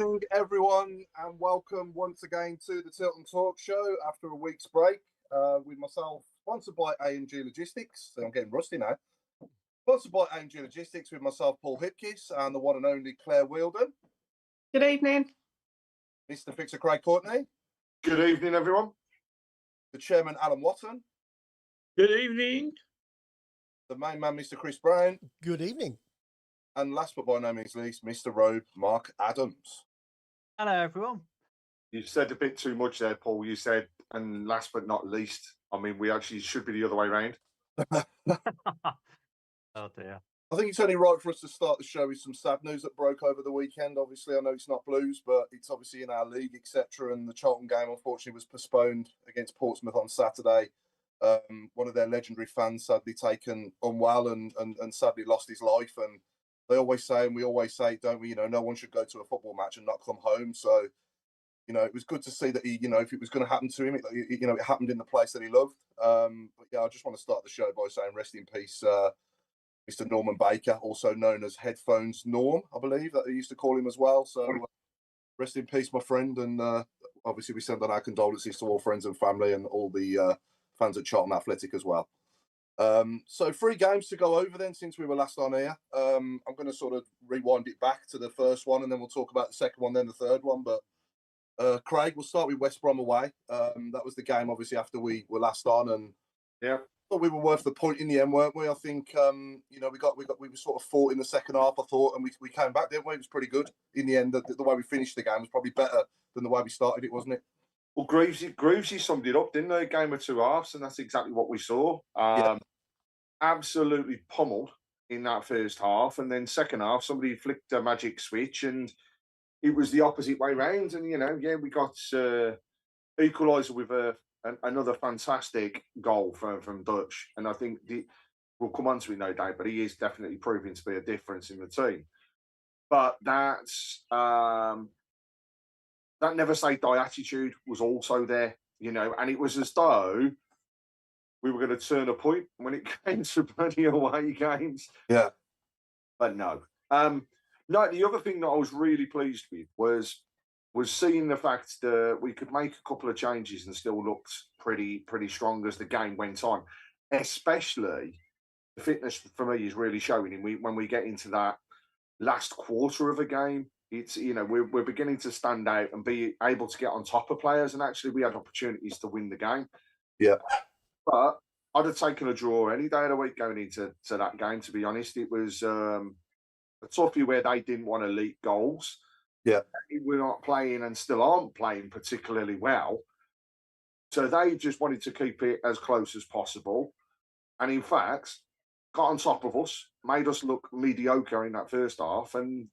Evening, everyone, and welcome once again to the Tilton Talk show after a week's break with myself, sponsored by A&G Logistics. So I'm getting rusty now. Sponsored by A&G Logistics with myself, Paul Hipkiss, and the one and only Claire Wheeldon. Good evening. Mr. Fixer Craig Courtney. Good evening, everyone. The chairman, Alan Watson. Good evening. The main man, Mr. Chris Browne. Good evening. And last but by no means least, Mr. Robe, Mark Adams. Hello, everyone. You said a bit too much there, Paul. You said, and last but not least, I mean, we actually should be the other way around. Oh, dear. I think it's only right for us to start the show with some sad news that broke over the weekend. Obviously, I know it's not Blues, but it's obviously in our league, etc. And the Charlton game, unfortunately, was postponed against Portsmouth on Saturday. One of their legendary fans sadly taken unwell and sadly lost his life. And they always say, and we always say, don't we, no one should go to a football match and not come home. So, it was good to see that he, if it was going to happen to him, it happened in the place that he loved. But yeah, I just want to start the show by saying rest in peace, Mr. Norman Baker, also known as Headphones Norm, I believe that they used to call him as well. So rest in peace, my friend. And obviously we send on our condolences to all friends and family and all the fans at Charlton Athletic as well. So 3 games to go over then since we were last on here. I'm going to sort of rewind it back to the first one and then we'll talk about the second one, then the third one. But Craig, we'll start with West Brom away. That was the game obviously after we were last on, and yeah, we were worth the point in the end, weren't we? I think we were sort of fought in the second half, I thought, and we came back, didn't we? It was pretty good in the end. The way we finished the game was probably better than the way we started it, wasn't it? Well, Groovesy summed it up, didn't they? A game of 2 halves, and that's exactly what we saw. Absolutely pummeled in that first half, and then second half, somebody flicked a magic switch, and it was the opposite way round. And we got equaliser with another fantastic goal from Dutch, and I think we'll come on to it no doubt, but he is definitely proving to be a difference in the team. But that's that never say die attitude was also there, and it was as though we were going to turn a point when it came to bloody away games. Yeah. But no. No, the other thing that I was really pleased with was seeing the fact that we could make a couple of changes and still looked pretty strong as the game went on. Especially the fitness for me is really showing when we get into that last quarter of a game. It's we're beginning to stand out and be able to get on top of players, and actually we had opportunities to win the game. Yeah. But I'd have taken a draw any day of the week going into that game, to be honest. It was a toughie where they didn't want to leak goals. Yeah. We're not playing and still aren't playing particularly well. So they just wanted to keep it as close as possible. And in fact, got on top of us, made us look mediocre in that first half, and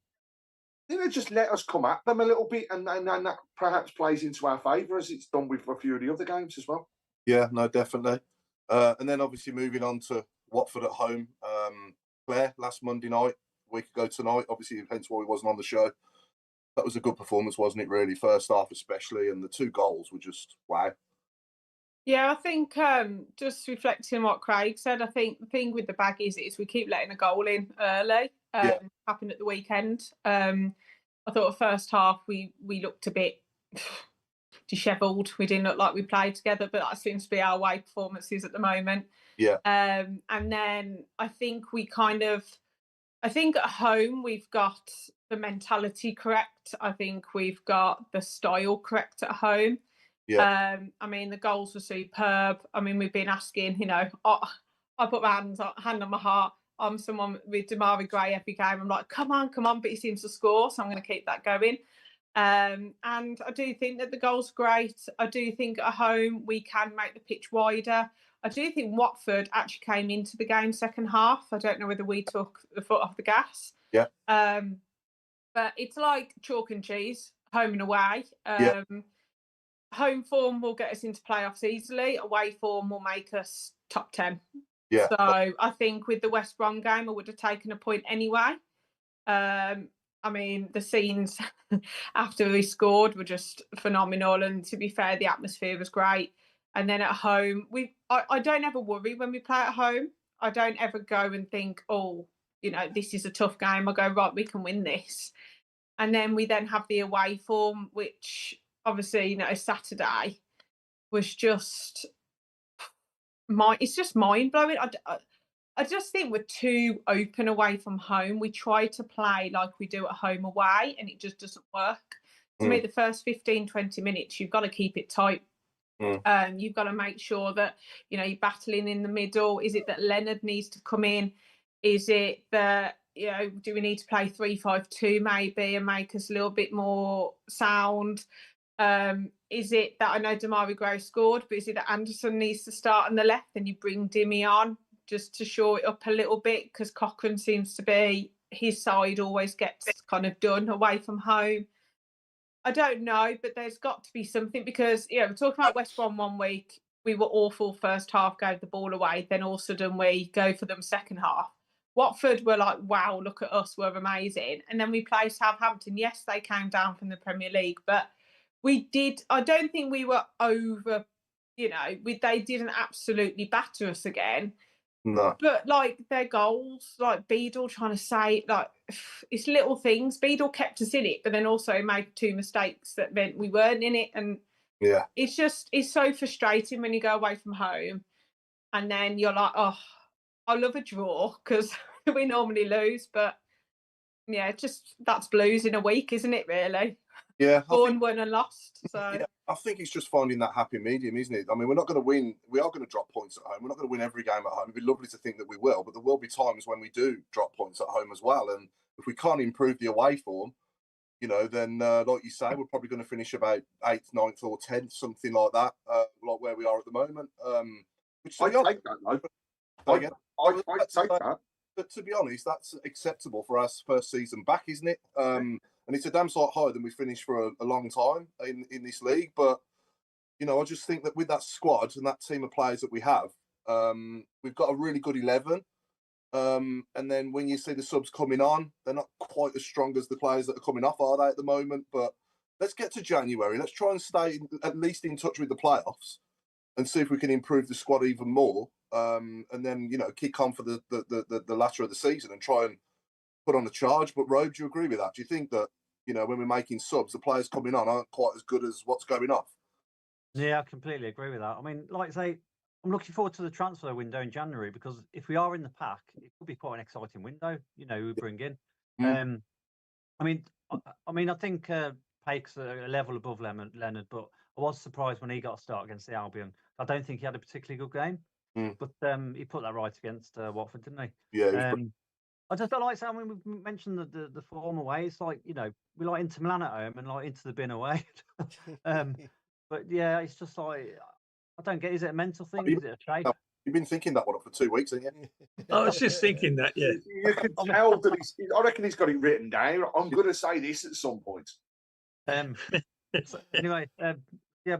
just let us come at them a little bit, and that perhaps plays into our favour as it's done with a few of the other games as well. Yeah, no, definitely. And then obviously moving on to Watford at home. Claire, last Monday night, a week ago tonight, obviously hence why he wasn't on the show. That was a good performance, wasn't it, really? First half especially, and the 2 goals were just wow. Yeah, I think just reflecting on what Craig said, I think the thing with the Baggies is we keep letting a goal in early. Happened at the weekend. I thought the first half we looked a bit dishevelled. We didn't look like we played together, but that seems to be our way performances at the moment. Yeah. And then I think I think at home we've got the mentality correct. I think we've got the style correct at home. Yeah. I mean, the goals were superb. I mean, we've been asking, I put my hand on my heart. I'm someone with Damari Gray every game. I'm like, come on, but he seems to score, so I'm going to keep that going. And I do think that the goal's great. I do think at home we can make the pitch wider. I do think Watford actually came into the game second half. I don't know whether we took the foot off the gas. Yeah. But it's like chalk and cheese, home and away. Yeah. Home form will get us into playoffs easily. Away form will make us top 10. Yeah. So I think with the West Brom game, I would have taken a point anyway. I mean, the scenes after we scored were just phenomenal. And to be fair, the atmosphere was great. And then at home, I don't ever worry when we play at home. I don't ever go and think, this is a tough game. I go, right, we can win this. And then we then have the away form, which obviously, Saturday was just it's just mind blowing. I just think we're too open away from home. We try to play like we do at home away, and it just doesn't work. To me, the first 15, 20 minutes, you've got to keep it tight. You've got to make sure that, you're battling in the middle. Is it that Leonard needs to come in? Is it that, do we need to play 3-5-2 maybe and make us a little bit more sound? Is it that I know Damari Gray scored, but is it that Anderson needs to start on the left and you bring Dimmy on just to shore it up a little bit? Because Cochrane seems to be, his side always gets kind of done away from home. I don't know, but there's got to be something, because, we're talking about West Brom one week. We were awful first half, gave the ball away. Then all of a sudden we go for them second half. Watford were like, wow, look at us, we're amazing. And then we play Southampton. Yes, they came down from the Premier League, but I don't think we were over, they didn't absolutely batter us again. No. But like their goals, like Beadle trying to say, like, it's little things. Beadle kept us in it, but then also made 2 mistakes that meant we weren't in it. And it's so frustrating when you go away from home and then you're like, oh, I love a draw because we normally lose. But yeah, that's blues in a week, isn't it, really? Yeah. Won and lost. So yeah, I think it's just finding that happy medium, isn't it? I mean, we're not going to win. We are going to drop points at home. We're not going to win every game at home. It'd be lovely to think that we will, but there will be times when we do drop points at home as well. And if we can't improve the away form, then like you say, we're probably going to finish about 8th, 9th, or 10th, something like that, like where we are at the moment. Which I take that, though. I take that. But to be honest, that's acceptable for our first season back, isn't it? And it's a damn sight higher than we finished for a long time in this league. But, I just think that with that squad and that team of players that we have, we've got a really good 11. And then when you see the subs coming on, they're not quite as strong as the players that are coming off, are they, at the moment? But let's get to January. Let's try and stay at least in touch with the playoffs and see if we can improve the squad even more. And then, kick on for the latter of the season and try and put on a charge. But Robe, do you agree with that? Do you think that, when we're making subs, the players coming on aren't quite as good as what's going off? Yeah, I completely agree with that. I mean, like I say, I'm looking forward to the transfer window in January, because if we are in the pack, it could be quite an exciting window, we bring in. I mean, I think Pake's a level above Leonard, but I was surprised when he got a start against the Albion. I don't think he had a particularly good game, but he put that right against Watford, didn't he? Yeah. I just don't like saying, when we mentioned the form away, it's like, we like Inter Milan at home and like into the bin away. But yeah, it's just like, I don't get, is it a mental thing? Is it a shape? You've been thinking that one up for 2 weeks, haven't you? I was just thinking that, yeah. You can tell that I reckon he's got it written down. I'm going to say this at some point. So anyway, yeah,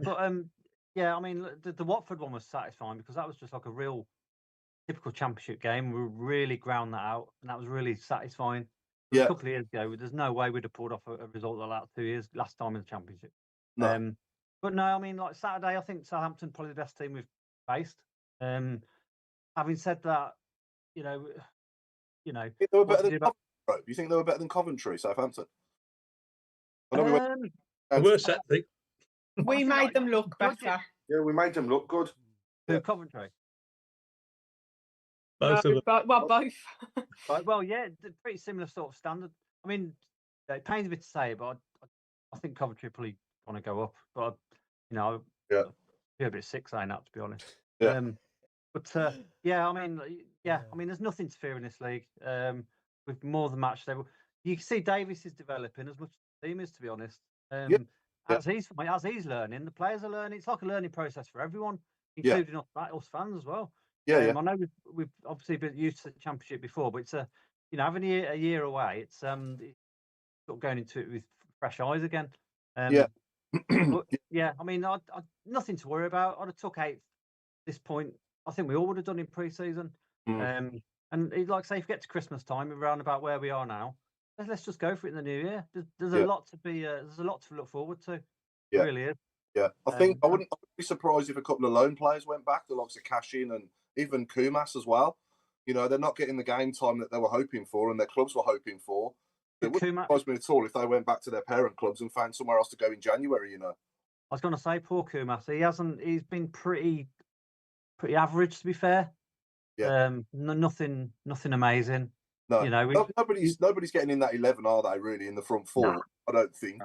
I mean, the Watford one was satisfying because that was just like a real typical championship game. We really ground that out, and that was really satisfying. A couple of years ago, there's no way we'd have pulled off a result like that 2 years last time in the championship. No. But no, I mean, like Saturday, I think Southampton probably the best team we've faced. Having said that, you think they were better than Coventry? You think they were better than Coventry, Southampton? Worse, I think. We made them look better. Yeah, we made them look good. Coventry. Both of them. Both. Well, yeah, pretty similar sort of standard. I mean, it pains me to say, but I think Coventry probably want to go up. But I feel a bit sick saying that, to be honest. Yeah. I mean, there's nothing to fear in this league. With more than match level, you can see Davis is developing as much as the team is, to be honest. As he's learning, the players are learning. It's like a learning process for everyone, including us fans as well. I know we've obviously been used to the championship before, but it's having a year away. It's sort of going into it with fresh eyes again. But, I mean, I nothing to worry about. I'd have took 8th this point. I think we all would have done in pre-season. And like I say, if you get to Christmas time, around about where we are now, let's just go for it in the new year. There's a lot to be. There's a lot to look forward to. Yeah. It really is. Yeah, I think I wouldn't be surprised if a couple of loan players went back, the likes of Cashin and even Kumas as well. They're not getting the game time that they were hoping for and their clubs were hoping for. It wouldn't surprise me at all if they went back to their parent clubs and found somewhere else to go in January. I was going to say, poor Kumas. He's been pretty average, to be fair. Yeah. Nothing amazing. No, nobody's getting in that 11, are they? Really, in the front four? No. I don't think.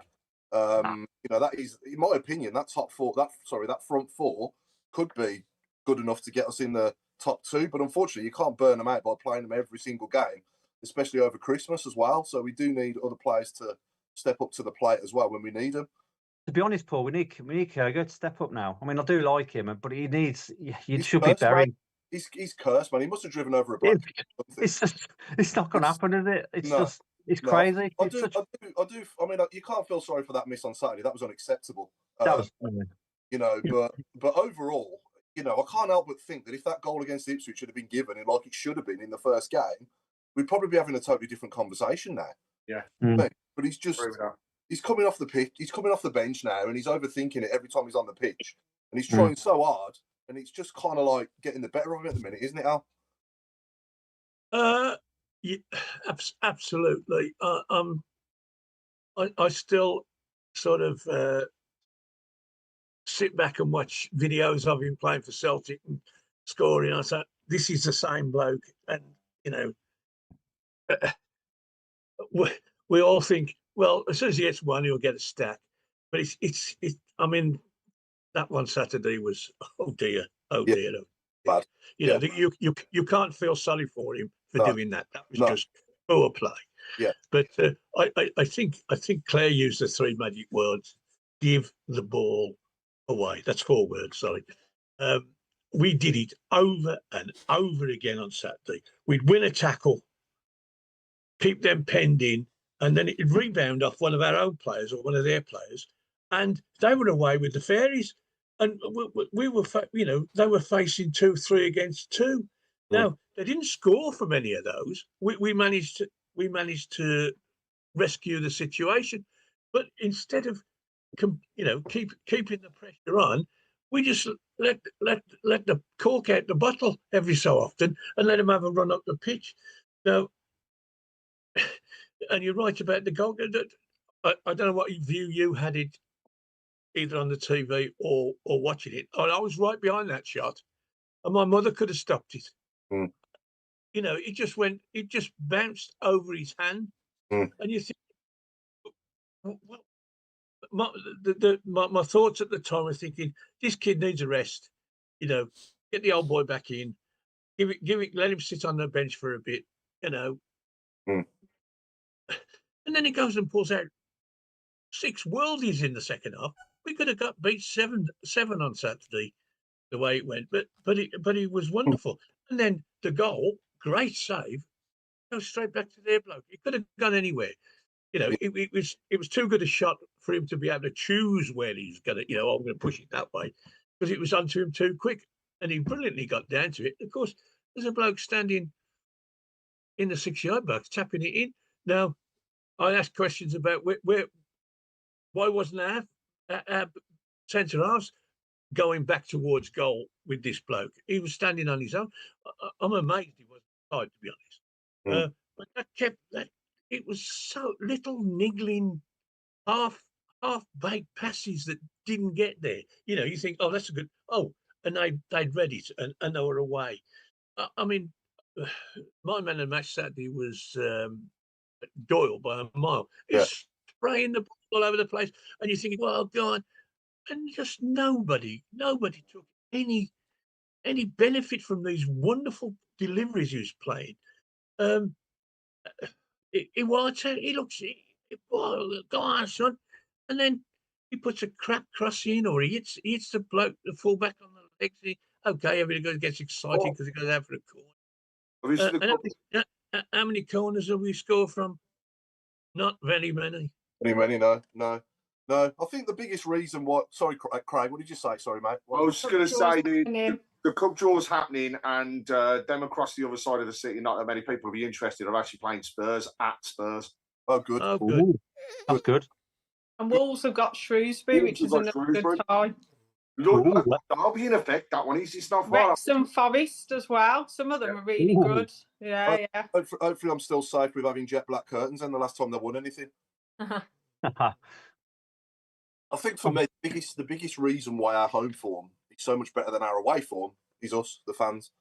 That is, in my opinion, that front four could be good enough to get us in the top 2. But unfortunately, you can't burn them out by playing them every single game, especially over Christmas as well. So we do need other players to step up to the plate as well when we need them. To be honest, Paul, we need Kyogo to step up now. I mean, I do like him, but he needs. He's should cursed, be buried. Man. He's cursed, man. He must have driven over a black. It's not going to happen, is it? It's crazy. I do. I mean, you can't feel sorry for that miss on Saturday. That was unacceptable. That was, but overall, I can't help but think that if that goal against Ipswich should have been given, like it should have been in the first game, we'd probably be having a totally different conversation now. Yeah. But he's coming off the pitch. He's coming off the bench now, and he's overthinking it every time he's on the pitch, and he's trying so hard, and it's just kind of like getting the better of him at the minute, isn't it, Al? Yeah, absolutely. I still sort of sit back and watch videos of him playing for Celtic and scoring. I say, this is the same bloke, and we all think, well, as soon as he gets one, he'll get a stack. But it's. I mean, that one Saturday was oh dear. Bad. You can't feel sorry for him for doing that. That was just poor play. Yeah. But I think Claire used the 3 magic words: give the ball away. That's 4 words. Sorry. We did it over and over again on Saturday. We'd win a tackle, keep them penned in, and then it'd rebound off one of our own players or one of their players, and they were away with the fairies. And we were, they were facing 2-3 against 2. Now they didn't score from any of those. We managed to rescue the situation, but instead of keeping the pressure on, we just let the cork out the bottle every so often and let them have a run up the pitch. Now, and you're right about the goal. I don't know what view you had it, either on the TV or watching it. I was right behind that shot, and my mother could have stopped it. It just bounced over his hand, and you think, my thoughts at the time were thinking, this kid needs a rest. Get the old boy back in, let him sit on the bench for a bit, And then he goes and pulls out 6 worldies in the second half. We could have got beat 7 on Saturday, the way it went. But he was wonderful. And then the goal, great save, goes straight back to their bloke. It could have gone anywhere. It was too good a shot for him to be able to choose where he's going to. I'm going to push it that way, because it was onto him too quick, and he brilliantly got down to it. Of course, there's a bloke standing in the 6-yard box tapping it in. Now, I asked questions about why wasn't our centre halves going back towards goal with this bloke? He was standing on his own. I'm amazed he wasn't tired, to be honest. But it was so little niggling, half-baked passes that didn't get there. You think, oh, that's a good. Oh, and they'd read it and they were away. I mean, my man of the match Saturday was Doyle by a mile. He's spraying the ball all over the place, and you're thinking, well, God, and just nobody took any benefit from these wonderful deliveries he was playing. He looks, go on, son, and then he puts a crap cross in, or he hits the bloke, the fullback on the legs. Everybody gets excited because he goes out for a corner. How many corners have we scored from? Not very many. No. I think the biggest reason why. Sorry, Craig. What did you say? Sorry, mate. I was just going to say the cup draw's happening, and them across the other side of the city, not that many people will be interested. Are actually playing Spurs at Spurs. Oh, good. Oh, good. That's good. And Wolves have got Shrewsbury, which is another good tie. Look, Ooh, Derby in effect, that one is. It's not far. Wrexham Forest as well. Some of them are really Ooh. good. Yeah, yeah. Hopefully, I'm still safe with having jet black curtains. And the last time they won anything, I think for me, the biggest reason why our home form is so much better than our away form is us, the fans.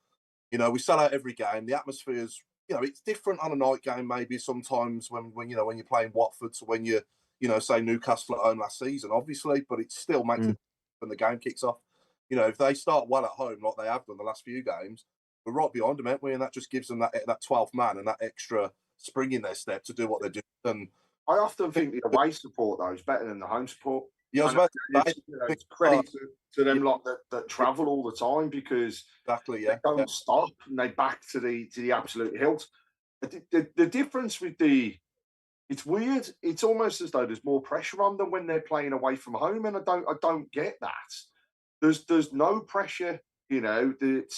You know, we sell out every game. The atmosphere's, you know, it's different on a night game maybe sometimes when when you're playing Watford to when you say Newcastle at home last season, obviously, but it still makes it when the game kicks off. You know, if they start well at home like they have done the last few games, we're right behind them, aren't we? And that just gives them that 12th man and that extra spring in their step to do what they're doing. And I often think the away support though is better than the home support. yeah, I was about to say, it's credit to them lot that travel all the time, because exactly, they don't stop and they back to the absolute hilt. The difference with it's weird. It's almost as though there's more pressure on them when they're playing away from home, and I don't get that. There's no pressure. You know, it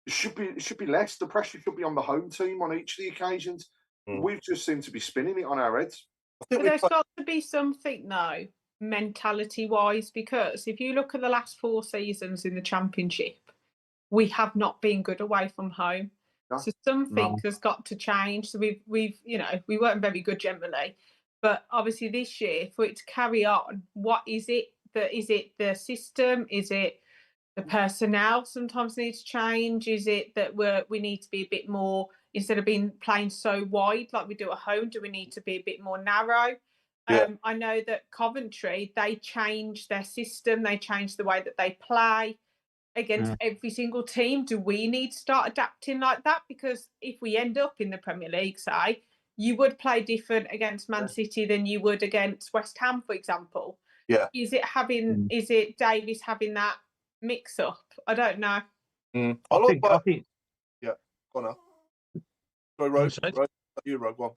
should be less. The pressure should be on the home team on each of the occasions. We've just seemed to be spinning it on our heads. But there's got to be something now, mentality-wise, because if you look at the last 4 seasons in the Championship, we have not been good away from home. No. So something has got to change. So we've we weren't very good generally, but obviously this year, for it to carry on, what is it? Is it the system? Is it the personnel sometimes need to change? Is it that we need to be a bit more, instead of playing so wide like we do at home, do we need to be a bit more narrow? Yeah. I know that Coventry, they changed their system, they changed the way that they play against every single team. Do we need to start adapting like that? Because if we end up in the Premier League, say, you would play different against Man City than you would against West Ham, for example. Yeah. Is it Davies having that mix up? I don't know. I think yeah, go on now. Sorry, Rogue. You, Rogue, one.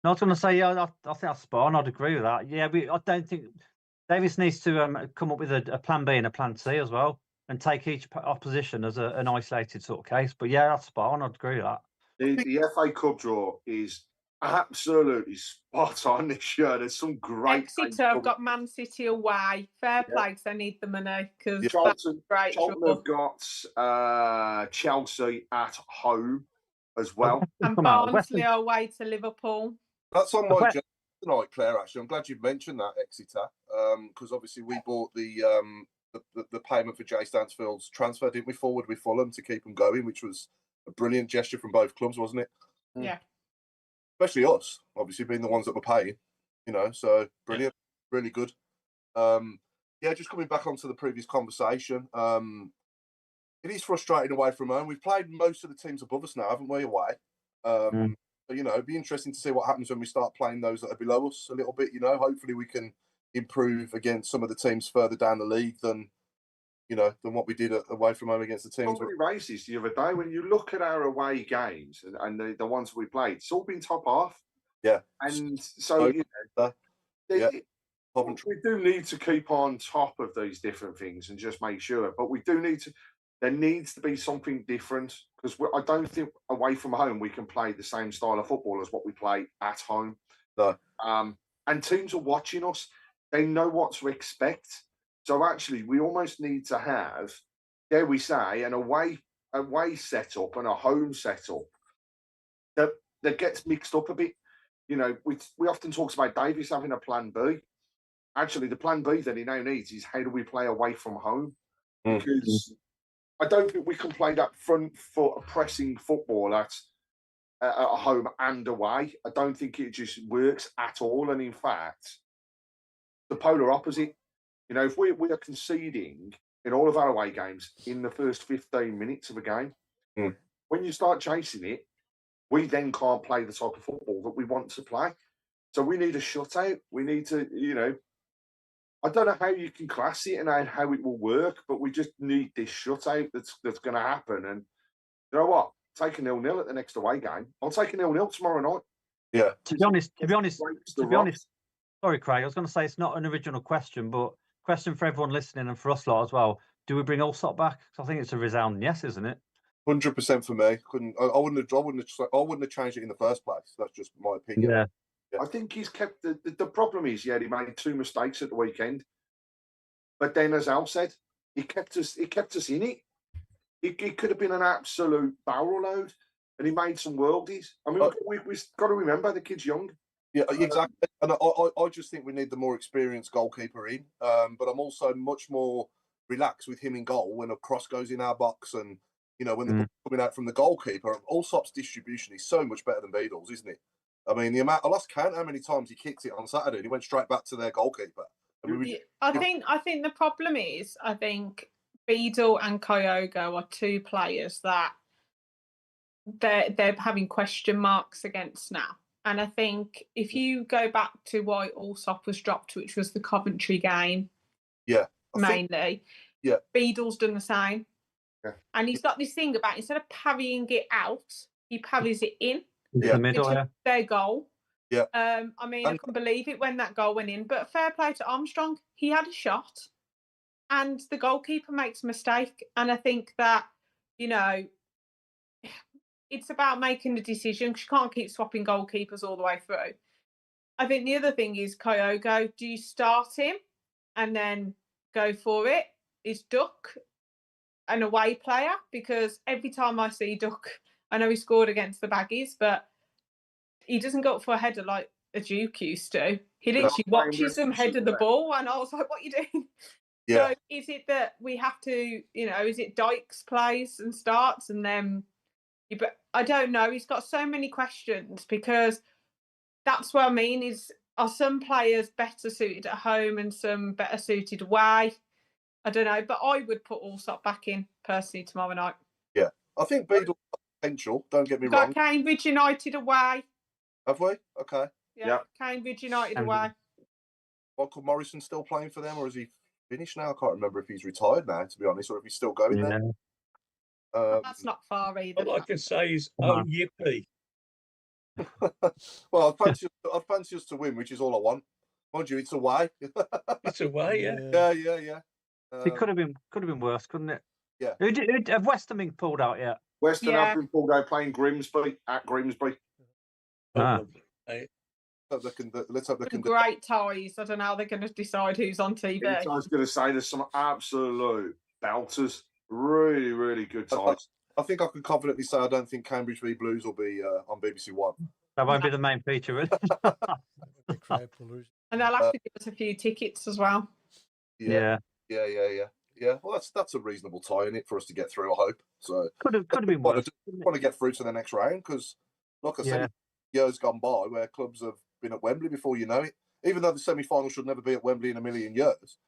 No, I was going to say, I think that's spot on. I'd agree with that. Yeah, I don't think Davies needs to come up with a plan B and a plan C as well, and take each opposition as an isolated sort of case. But yeah, that's spot on. I'd agree with that. The FA Cup draw is absolutely spot on this year. There's some great. Exeter have got Man City away. Fair play, because they need the money. Because Charlton have got Chelsea at home as well, and Barnsley are away to Liverpool. That's on my agenda tonight, Claire. Actually, I'm glad you've mentioned that, Exeter, because obviously we bought the payment for Jay Stansfield's transfer, didn't we, forward with Fulham to keep them going, which was a brilliant gesture from both clubs, wasn't it? Yeah. Especially us, obviously, being the ones that were paying, so brilliant, really good. Just coming back onto the previous conversation, it is frustrating away from home. We've played most of the teams above us now, haven't we, away? But, it'd be interesting to see what happens when we start playing those that are below us a little bit, Hopefully we can improve against some of the teams further down the league than what we did away from home against the teams. Somebody raised this the other day. When you look at our away games and the ones we played, it's all been top half. Yeah. And so, we do need to keep on top of these different things and just make sure. But we do need to, there needs to be something different, because I don't think away from home we can play the same style of football as what we play at home. No. And teams are watching us. They know what to expect. So actually, we almost need to have, dare we say, an away setup and a home setup that gets mixed up a bit. We often talk about Davies having a plan B. Actually, the plan B that he now needs is, how do we play away from home? Because I don't think we can play that front foot pressing football at home and away. I don't think it just works at all. And in fact, the polar opposite. If we are conceding in all of our away games in the first 15 minutes of a game, when you start chasing it, we then can't play the type of football that we want to play. So we need a shutout. We need to, I don't know how you can class it and how it will work, but we just need this shutout that's going to happen. And you know what? Take a 0-0 at the next away game. I'll take a 0-0 tomorrow night. Yeah. To be honest, sorry, Craig, I was going to say it's not an original question, but question for everyone listening and for us lot as well. Do we bring Allsop back? I think it's a resounding yes, isn't it? 100% for me. I wouldn't have changed it in the first place. That's just my opinion. Yeah. I think he's kept the problem is, he made 2 mistakes at the weekend. But then, as Al said, he kept us in it. It could have been an absolute barrel load, and he made some worldies. I mean, we've got to remember the kid's young. Yeah, exactly. And I just think we need the more experienced goalkeeper in. But I'm also much more relaxed with him in goal when a cross goes in our box, and when the ball's coming out from the goalkeeper. Allsop's distribution is so much better than Beadle's, isn't it? I mean, I lost count how many times he kicked it on Saturday, and he went straight back to their goalkeeper. I think the problem is, I think Beadle and Kyogo are two players that they're having question marks against now. And I think if you go back to why Allsop was dropped, which was the Coventry game, mainly, Beadle's done the same. Yeah. And he's got this thing about, instead of parrying it out, he parries it in the middle, their goal. Yeah. I mean, I couldn't believe it when that goal went in. But fair play to Armstrong, he had a shot, and the goalkeeper makes a mistake. And I think that, it's about making a decision, because you can't keep swapping goalkeepers all the way through. I think the other thing is Kyogo. Do you start him and then go for it? Is Duck an away player? Because every time I see Duck, I know he scored against the Baggies, but he doesn't go up for a header like a Duke used to. He literally watches them header the ball, and I was like, what are you doing? Yeah. So is it that we have to, is it Dykes plays and starts, and then... But I don't know. He's got so many questions, because that's what I mean, are some players better suited at home and some better suited away? I don't know, but I would put Allsop back in personally tomorrow night. Yeah, I think Beadle's potential, don't get me wrong. Got Cambridge United away. Have we? Okay. Yeah. Cambridge United away. Michael Morrison still playing for them, or is he finished now? I can't remember if he's retired now, to be honest, or if he's still going there. That's not far either. All I can say is, oh, yippee. Well, I'd fancy us to win, which is all I want. Mind you, it's away. It's away, yeah. It could have been worse, couldn't it? Yeah. Have West Ham been pulled out yet? West Ham have been pulled out playing Grimsby at Grimsby. Let's hope they can. Great ties. I don't know how they're going to decide who's on TV. I was going to say there's some absolute belters. Really, really good ties. I think I can confidently say I don't think Cambridge v Blues will be on BBC One. That won't be the main feature, really. And they'll have to give us a few tickets as well. Yeah. Well, that's a reasonable tie in it for us to get through, I hope. So could have been worse. Want to get through to the next round, because, like I said, years gone by where clubs have been at Wembley before you know it. Even though the semi-final should never be at Wembley in a million years.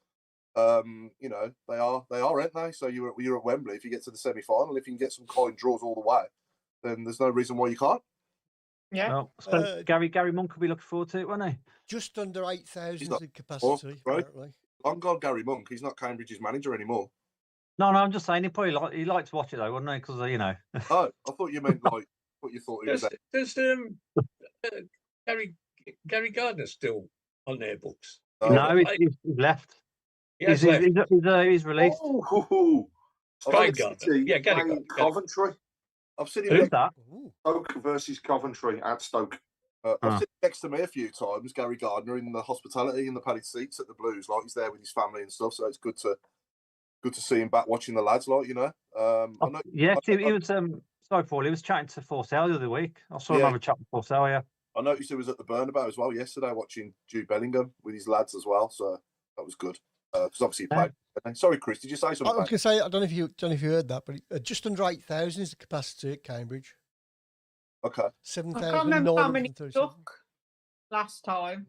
They are, aren't they? So you're at Wembley if you get to the semi-final. If you can get some coin draws all the way, then there's no reason why you can't. Yeah. Well, I suppose Gary Monk will be looking forward to it, won't he? Just under 8,000 in capacity, apparently. I'm God Gary Monk. He's not Cambridge's manager anymore. No, I'm just saying he liked to watch it though, wouldn't he? Because Oh, I thought you meant like what you thought he was. Does Gary Gardner still on their books? No, he's left. He's released. Gary Gardner. Coventry. I've seen him. Who's that? Stoke versus Coventry at Stoke. I've seen him next to me a few times, Gary Gardner, in the hospitality in the padded seats at the Blues. Like, he's there with his family and stuff, so it's good to see him back watching the lads. Like, he was. Sorry, Paul. He was chatting to Forsell the other week. I saw him have a chat with Forsell. Yeah. I noticed he was at the Burnabout as well yesterday, watching Jude Bellingham with his lads as well. So that was good. Because obviously he played. Sorry, Chris, did you say something? I was going to say, I don't know if you heard that, but just under 8,000 is the capacity at Cambridge. Okay. 7,000. I can't remember how many took last time.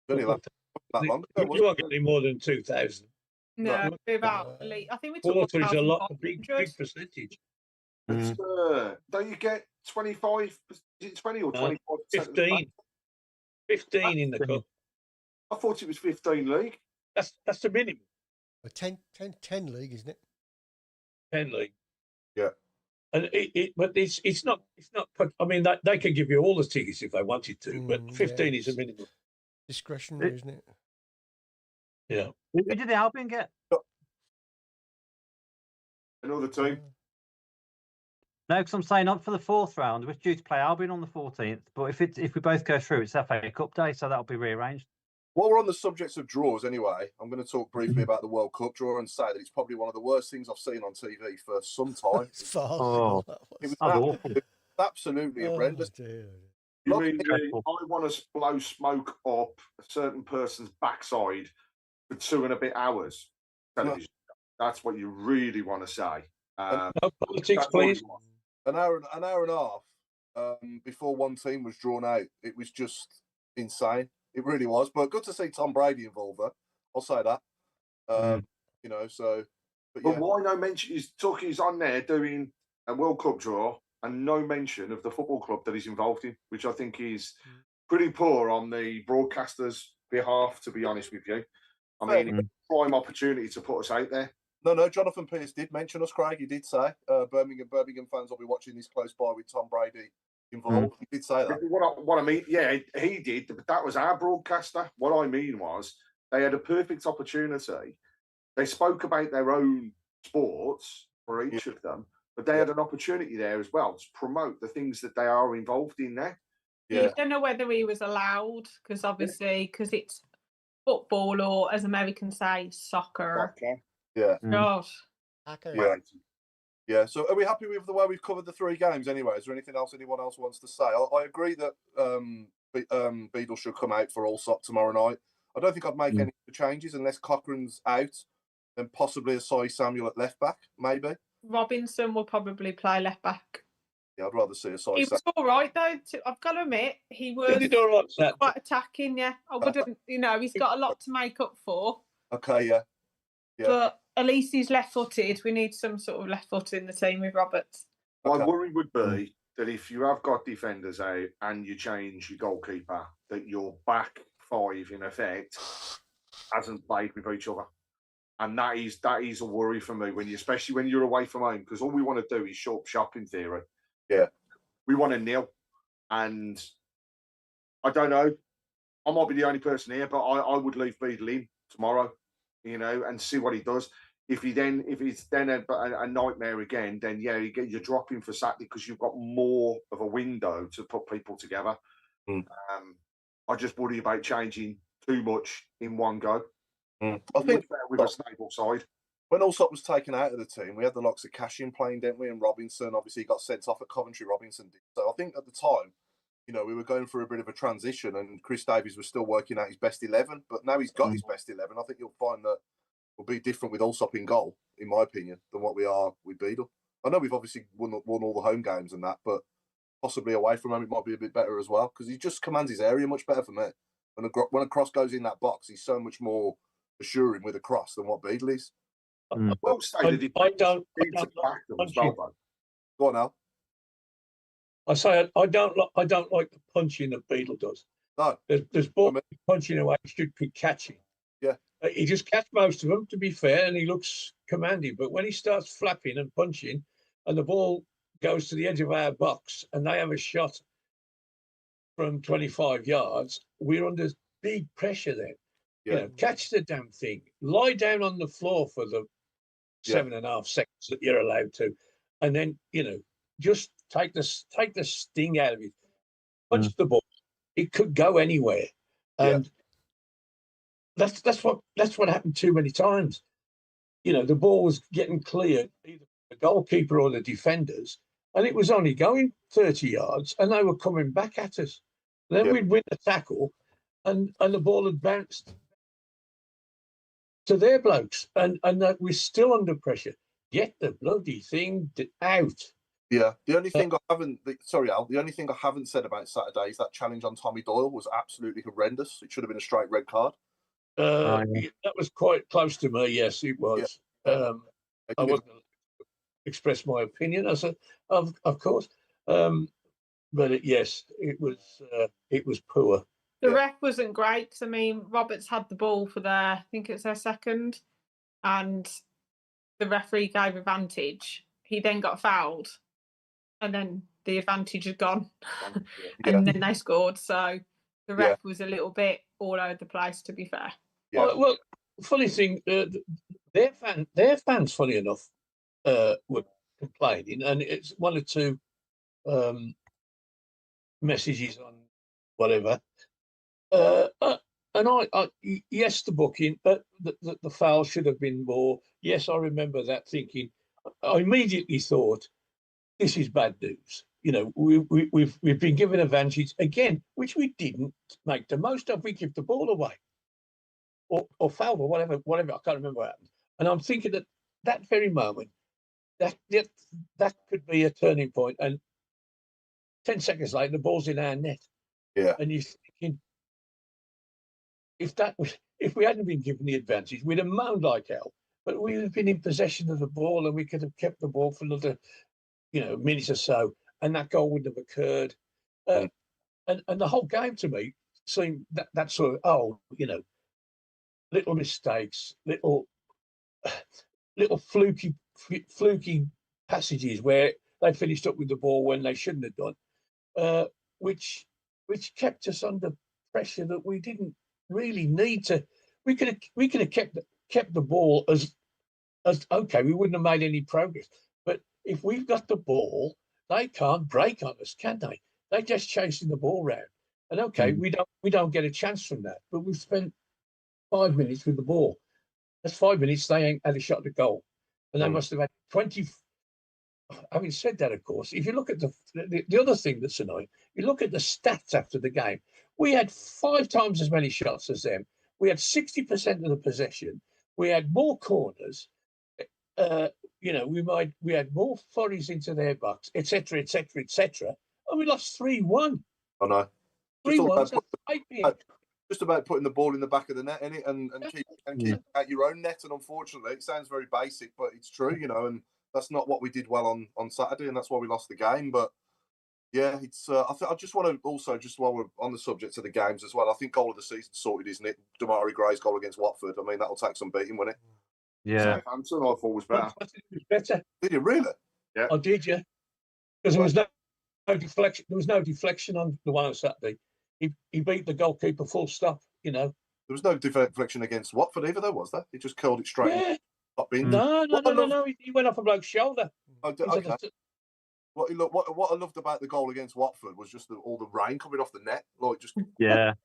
Really that long ago, you aren't getting more than 2,000. No, about I think we took quarter is a lot, a big percentage. Don't you get 25? Is it 20 or 25%? 15. 15 in the cup. I thought it was 15 league. That's the minimum. 10 league, isn't it? 10 league. Yeah. And but it's not. I mean, they could give you all the tickets if they wanted to, but 15 is a minimum. Discretionary, isn't it? Yeah. Who did the Albion get? Another team. No, because I'm saying not for the fourth round. We're due to play Albion on the 14th, but if we both go through, it's FA Cup day, so that'll be rearranged. While we're on the subject of draws, anyway, I'm going to talk briefly about the World Cup draw and say that it's probably one of the worst things I've seen on TV for some time. It's far. Oh, It was awful. absolutely horrendous. Dear. You mean I want to blow smoke up a certain person's backside for 2.5 hours? Television. That's what you really want to say. No politics, please. An hour and a half before one team was drawn out. It was just insane. It really was. But good to see Tom Brady involved there. I'll say that. You know, so. But why no mention? He's on there doing a World Cup draw and no mention of the football club that he's involved in, which I think is pretty poor on the broadcaster's behalf, to be honest with you. I mean, prime opportunity to put us out there. No, Jonathan Pearce did mention us, Craig. He did say Birmingham fans will be watching this close by with Tom Brady involved. He did say that. What I mean, yeah, he did, but that was our broadcaster. What I mean was they had a perfect opportunity. They spoke about their own sports for each of them, but they had an opportunity there as well to promote the things that they are involved in there. I don't know whether he was allowed, because obviously, because it's football, or as Americans say, soccer. Yeah. God. Yeah. So are we happy with the way we've covered the 3 games anyway? Is there anything else anyone else wants to say? I agree that Beadle should come out for Allsop tomorrow night. I don't think I'd make any changes unless Cochrane's out, then possibly a Sai Samuel at left back, maybe. Robinson will probably play left back. Yeah, I'd rather see a Sai Samuel. He was all right, though. I've got to admit, he was quite attacking, yeah. I wouldn't, he's got a lot to make up for. Okay, yeah. But at least he's left-footed. We need some sort of left foot in the team with Roberts. My worry would be that if you have got defenders out and you change your goalkeeper, that your back 5, in effect, hasn't played with each other. And that is a worry for me, especially when you're away from home, because all we want to do is shop in theory. Yeah. We want to nil. And I don't know. I might be the only person here, but I would leave Beadle in tomorrow, and see what he does. If it's then a nightmare again, then you're dropping for Saturday because you've got more of a window to put people together. I just worry about changing too much in one go. I think with a stable side. When Allsop was taken out of the team, we had the likes of Cashin playing, didn't we? And Robinson, obviously, got sent off at Coventry. Robinson did. So I think at the time, we were going through a bit of a transition, and Chris Davies was still working out his best 11. But now he's got his best 11. I think you'll find that we'll be different with Allsop in goal, in my opinion, than what we are with Beadle. I know we've obviously won all the home games and that, but possibly away from him, it might be a bit better as well, because he just commands his area much better for me. When a cross goes in that box, he's so much more assuring with a cross than what Beadle is. I don't Go on, Al. I say I don't like the punching that Beadle does. No, there's ball punching away should be catching. Yeah, he just catch most of them, to be fair, and he looks commanding. But when he starts flapping and punching, and the ball goes to the edge of our box, and they have a shot from 25 yards, we're under big pressure then. Yeah. Catch the damn thing. Lie down on the floor for the 7.5 seconds that you're allowed to, and then just take the sting out of it. Punch the ball. It could go anywhere, and that's what happened too many times. The ball was getting cleared, either the goalkeeper or the defenders, and it was only going 30 yards, and they were coming back at us. Then we'd win a tackle, and the ball had bounced to their blokes, and that we're still under pressure. Get the bloody thing out. Yeah, the only thing I haven't said about Saturday is that challenge on Tommy Doyle was absolutely horrendous. It should have been a straight red card. That was quite close to me. Yes, it was. I wasn't going to express my opinion, of course, but it was poor. The ref wasn't great, because, Roberts had the ball for I think it's their second, and the referee gave advantage. He then got fouled, and then the advantage had gone, and then they scored. So the ref was a little bit all over the place, to be fair. Yeah. Well, funny thing, their fans, funny enough, were complaining, and it's one or two messages on whatever. yes, the booking, the foul should have been more. Yes, I remember that thinking. I immediately thought, this is bad news. You know, we've been given advantage again, which we didn't make the most of. We give the ball away, or foul, or whatever. I can't remember what happened. And I'm thinking that very moment, that could be a turning point. And 10 seconds later, the ball's in our net. Yeah. And you're thinking, if we hadn't been given the advantage, we'd have moaned like hell. But we'd have been in possession of the ball, and we could have kept the ball for another, minute or so, and that goal wouldn't have occurred. And the whole game to me seemed that sort of little mistakes, little fluky passages where they finished up with the ball when they shouldn't have done, which kept us under pressure that we didn't really need to. We could have kept the ball as okay. We wouldn't have made any progress. But if we've got the ball, they can't break on us, can they? They're just chasing the ball round. And okay, we don't get a chance from that. But we've spent 5 minutes with the ball. That's 5 minutes they ain't had a shot at goal, and they must have had 20. Having said that, of course, if you look at the other thing that's annoying, you look at the stats after the game. We had 5 times as many shots as them. We had 60% of the possession. We had more corners. We had more flurries into their box, etc., and we lost 3-1. I know. 3-1. Just about putting the ball in the back of the net, innit? And keep at your own net. And unfortunately, it sounds very basic, but it's true, and that's not what we did well on Saturday, and that's why we lost the game. But yeah, it's. I just want to also, just while we're on the subject of the games as well, I think goal of the season sorted, isn't it? Damari Gray's goal against Watford. I mean, that'll take some beating, won't it? Yeah. Southampton, I thought was better. It was better. Did you really? Yeah. Oh, did you? Because there was no deflection. There was no deflection on the one on Saturday. He beat the goalkeeper full stop. There was no deflection against Watford either, though, was there? He just curled it straight. Yeah. Up in. No. He went off a bloke's shoulder. Okay. What I loved about the goal against Watford was just all the rain coming off the net, like just it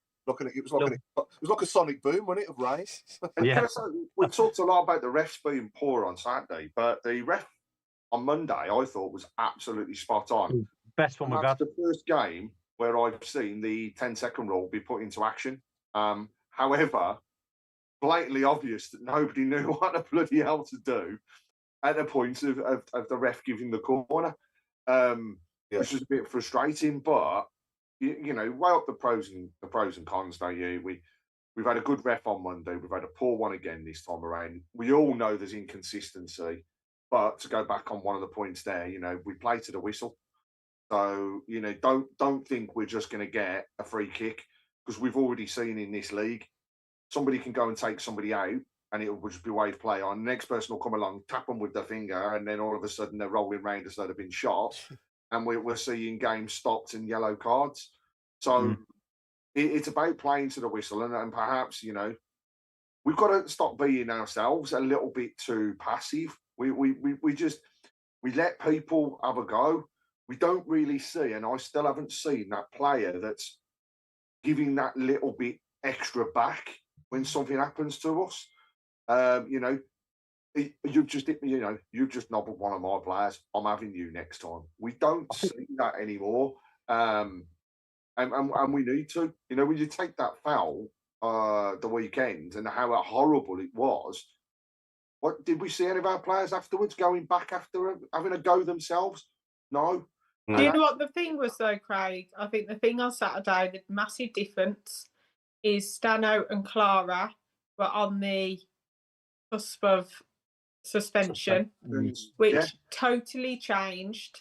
was like a sonic boom, wasn't it, of rain? Yeah. We talked a lot about the refs being poor on Saturday, but the ref on Monday I thought was absolutely spot on. Best one we've had. The first game where I've seen the 10-second rule be put into action. However, blatantly obvious that nobody knew what the bloody hell to do at the point of the ref giving the corner, which was a bit frustrating. But weigh up the pros and cons, don't you? We've had a good ref on Monday. We've had a poor one again this time around. We all know there's inconsistency, but to go back on one of the points there, we play to the whistle. So don't think we're just going to get a free kick, because we've already seen in this league somebody can go and take somebody out, and it will just be wave play on. The next person will come along, tap them with their finger, and then all of a sudden they're rolling round as though they've been shot, and we're seeing games stopped and yellow cards. So it's about playing to the whistle, and perhaps we've got to stop being ourselves a little bit too passive. We let people have a go. We don't really see, and I still haven't seen that player that's giving that little bit extra back when something happens to us. You've just nobbled one of my players. I'm having you next time. We don't see that anymore, and we need to. When you take that foul the weekend and how horrible it was, what did we see any of our players afterwards going back after having a go themselves? No. Do you know what the thing was though, Craig? I think the thing on Saturday, the massive difference is Stano and Clara were on the cusp of suspension, which totally changed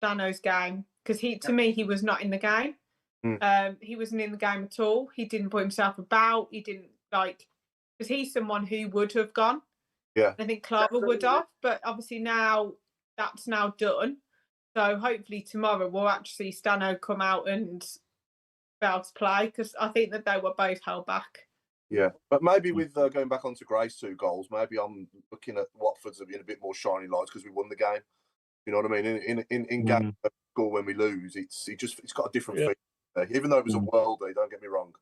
Stano's game, because to me he was not in the game. He wasn't in the game at all. He didn't put himself about. He didn't because he's someone who would have gone. Yeah, I think Clara would have, but obviously now that's now done. So hopefully tomorrow we'll actually see Stano come out and be able to play, because I think that they were both held back. Yeah, but maybe with going back onto Gray's 2 goals, maybe I'm looking at Watford's in a bit more shiny lights because we won the game. You know what I mean? In game score when we lose, it's got a different feel. Even though it was a worldie, don't get me wrong.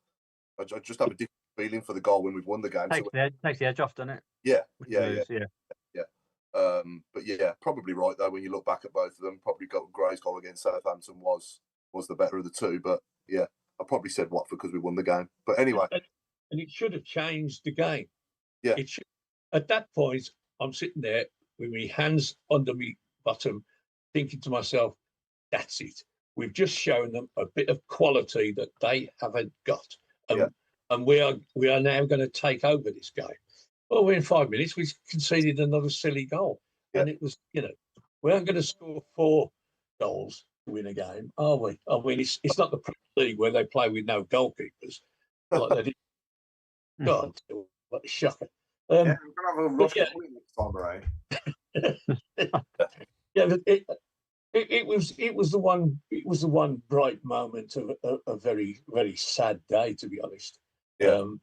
I just have a different feeling for the goal when we've won the game. Takes the edge off, doesn't it? Yeah. But yeah, probably right though. When you look back at both of them, probably Gray's goal against Southampton was the better of the two. But yeah, I probably said Watford because we won the game. But anyway, and it should have changed the game. Yeah. It should. At that point, I'm sitting there with my hands under my bottom, thinking to myself, "That's it. We've just shown them a bit of quality that they haven't got, and we are now going to take over this game." Well, in 5 minutes, we conceded another silly goal. Yeah. And it was, we aren't going to score 4 goals to win a game, are we? I mean, it's not the Premier League where they play with no goalkeepers. Like they did. God, what a shocker. We're going to have a rough next time around. It was the one bright moment of a very, very sad day, to be honest. And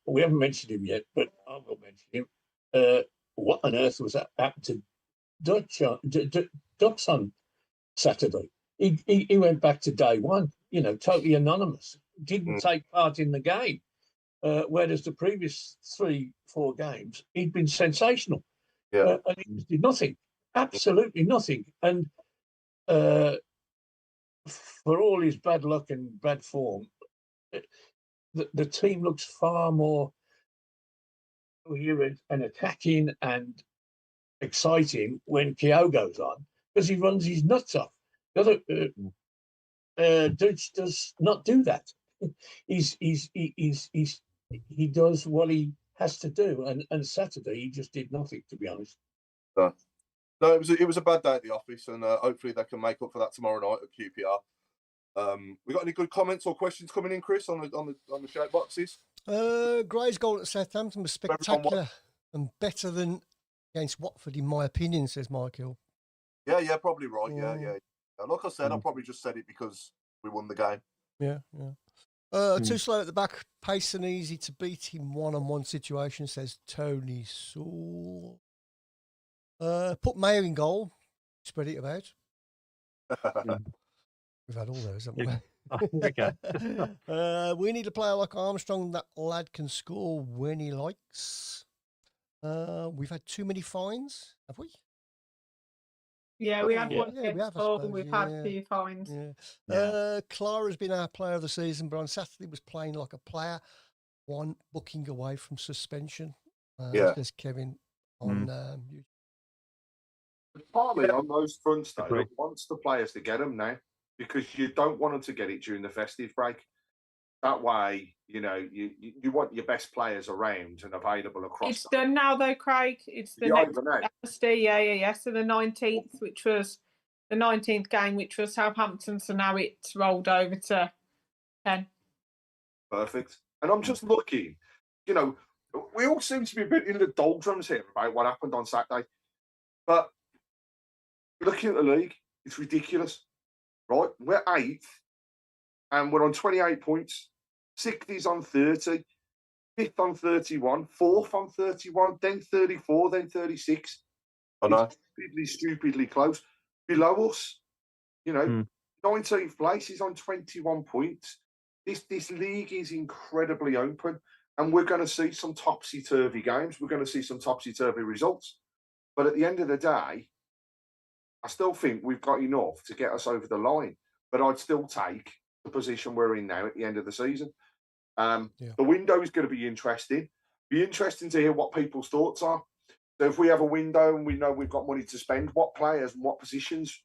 we haven't mentioned him yet, but I will mention him. What on earth was that happened to Ducks on Saturday? He went back to day one, totally anonymous. Didn't take part in the game, whereas the previous 3-4 games he'd been sensational. And he did nothing, absolutely nothing. And for all his bad luck and bad form, the team looks far more coherent and attacking and exciting when Keogh goes on, because he runs his nuts off. The other Dutch does not do that. He does what he has to do, and Saturday he just did nothing, to be honest. No, it was a bad day at the office, and hopefully they can make up for that tomorrow night at QPR. We got any good comments or questions coming in, Chris, on the shout boxes? Gray's goal at Southampton was spectacular and better than against Watford, in my opinion, says Michael. Yeah, probably right. Yeah. Like I said, I probably just said it because we won the game. Yeah. Too slow at the back, pace and easy to beat in one-on-one situation, says Tony Saul. Put Mayo in goal, spread it about. We've had all those, haven't we? We need a player like Armstrong. That lad can score when he likes. We've had too many fines, have we? Yeah, we had one. We've had a few fines. Clara's been our player of the season, but on Saturday was playing like a player. One booking away from suspension. Says Kevin on YouTube. Partly on those fronts, though, it wants the players to get them now, because you don't want them to get it during the festive break. That way, you want your best players around and available across. It's done now, though, Craig. It's the next Wednesday. Yeah. So the 19th, which was the 19th game, which was Southampton. So now it's rolled over to 10. Perfect. And I'm just looking, we all seem to be a bit in the doldrums here about what happened on Saturday. But looking at the league, it's ridiculous, right? We're 8th and we're on 28 points. 6th is on 30, 5th on 31, 4th on 31, then 34, then 36. I know. Stupidly close. Below us, 19th place is on 21 points. This league is incredibly open, and we're going to see some topsy-turvy games. We're going to see some topsy-turvy results. But at the end of the day, I still think we've got enough to get us over the line. But I'd still take the position we're in now at the end of the season. The window is going to be interesting. Be interesting to hear what people's thoughts are. So if we have a window and we know we've got money to spend, what players and what positions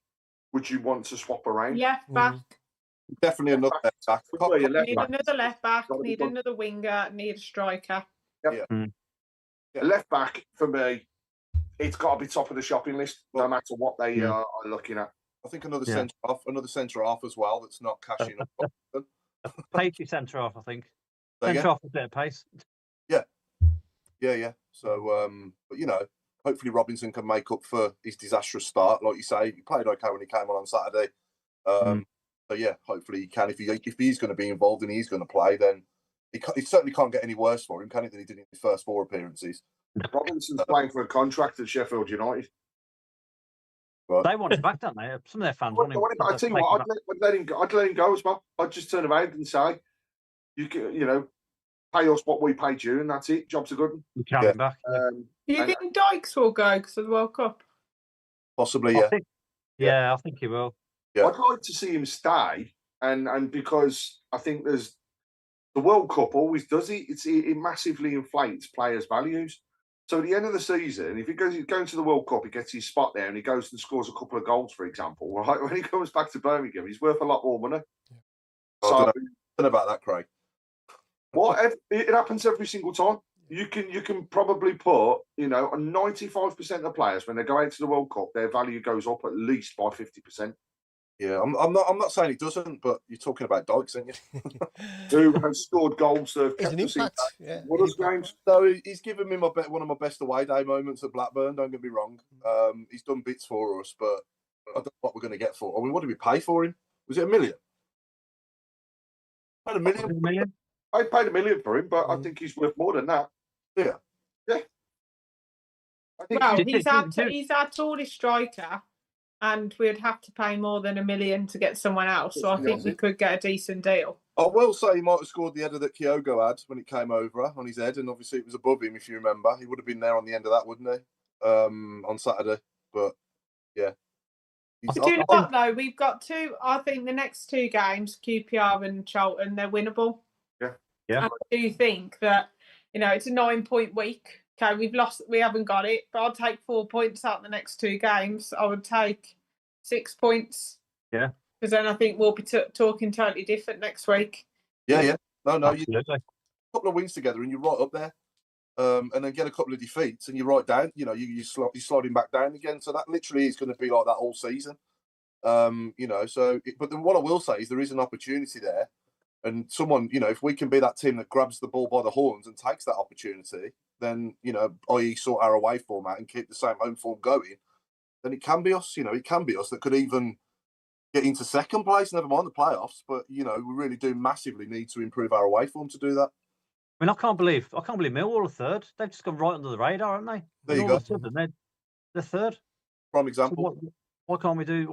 would you want to swap around? Left back. Definitely another left back. Need another left back. Need another winger. Need a striker. Left back, for me, it's got to be top of the shopping list, no matter what they are looking at. I think another centre half as well that's not cashing up. Pacey centre half, I think. Centre half with a bit of pace. Yeah. So, but hopefully Robinson can make up for his disastrous start. Like you say, he played okay when he came on Saturday. So yeah, hopefully he can. If he's going to be involved and he's going to play, then he certainly can't get any worse for him, can he, than he did in his first 4 appearances. Robinson's playing for a contract at Sheffield United. Right. They want him back, don't they? Some of their fans want him. I tell you what, I'd let him go as well. I'd just turn around and say, you can, pay us what we paid you, and that's it. Job's a good one. We carry him back. Do you think Dykes will go because of the World Cup? Possibly, yeah. I think he will. Yeah. I'd like to see him stay, and because I think there's the World Cup always does it. It massively inflates players' values. So at the end of the season, if he goes going to the World Cup, he gets his spot there, and he goes and scores a couple of goals, for example. Right, when he comes back to Birmingham, he's worth a lot more money. I don't know about that, Craig. It happens every single time. You can probably put, on 95% of players when they go out to the World Cup, their value goes up at least by 50%. Yeah, I'm not saying it doesn't, but you're talking about Dykes, aren't you? Who has scored goals that have It's kept an us in impact. Yeah, what us games. So he's given me one of my best away day moments at Blackburn. Don't get me wrong. He's done bits for us, but I don't know what we're going to get for. I mean, what did we pay for him? Was it $1 million? Paid $1 million. I paid $1 million for him, but I think he's worth more than that. Yeah. I think Well, he's our tallest striker, and we'd have to pay more than $1 million to get someone else. So I think we could get a decent deal. I will say he might have scored the header that Kyogo had when it came over on his head, and obviously it was above him, if you remember. He would have been there on the end of that, wouldn't he? On Saturday. But, yeah. Do you know what, though? We've got I think the next two games, QPR and Charlton, they're winnable. Yeah. I do think that, it's a 9-point week. Okay, we haven't got it, but I'll take 4 points out the next two games. I would take 6 points. Yeah. Because then I think we'll be talking totally different next week. Yeah. No. Absolutely. You a couple of wins together and you're right up there. And then get a couple of defeats and you're right down. You're sliding back down again. So that literally is going to be like that all season. But then what I will say is there is an opportunity there. And someone, if we can be that team that grabs the ball by the horns and takes that opportunity, then, i.e. sort our away format and keep the same home form going, then it can be us, it can be us that could even get into second place, never mind the playoffs. But, we really do massively need to improve our away form to do that. I mean, I can't believe Millwall are third. They've just gone right under the radar, haven't they? There you go. All of a sudden, they're third. Prime example. So why can't we do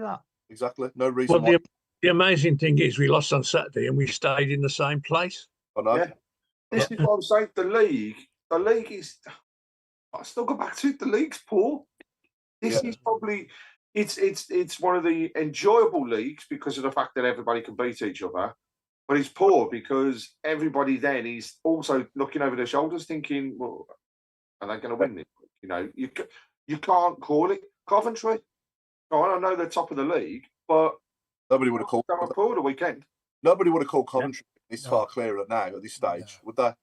that? Exactly. No reason why. The amazing thing is we lost on Saturday and we stayed in the same place. I know. Yeah. This is what I'm saying. The league is. I still go back to the league's poor. This is probably it's one of the enjoyable leagues because of the fact that everybody can beat each other, but it's poor because everybody then is also looking over their shoulders, thinking, "Well, are they going to win this?" You can't call it. Coventry. I know they're top of the league, but nobody would have called the weekend. Nobody would have called Coventry this far clearer now at this stage, would they?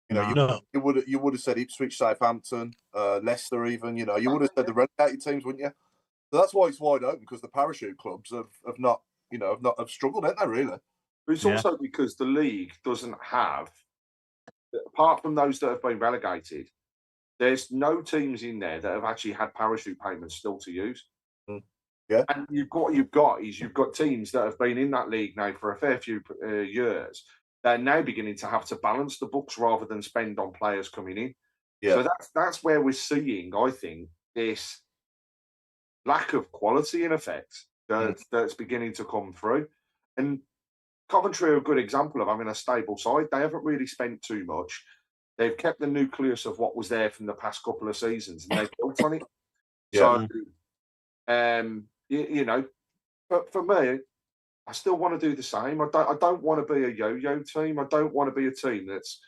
You would have said Ipswich, Southampton, Leicester, even. You would have said the relegated teams, wouldn't you? So that's why it's wide open because the parachute clubs have struggled, haven't they? Really. But it's also because the league doesn't have, apart from those that have been relegated, there's no teams in there that have actually had parachute payments still to use. Yeah, and you've got teams that have been in that league now for a fair few years. They're now beginning to have to balance the books rather than spend on players coming in. Yeah. So that's where we're seeing, I think, this lack of quality in effect that's beginning to come through. And Coventry are a good example of having a stable side. They haven't really spent too much. They've kept the nucleus of what was there from the past couple of seasons, and they've built on it. Yeah. So, but for me, I still want to do the same. I don't want to be a yo-yo team. I don't want to be a team that's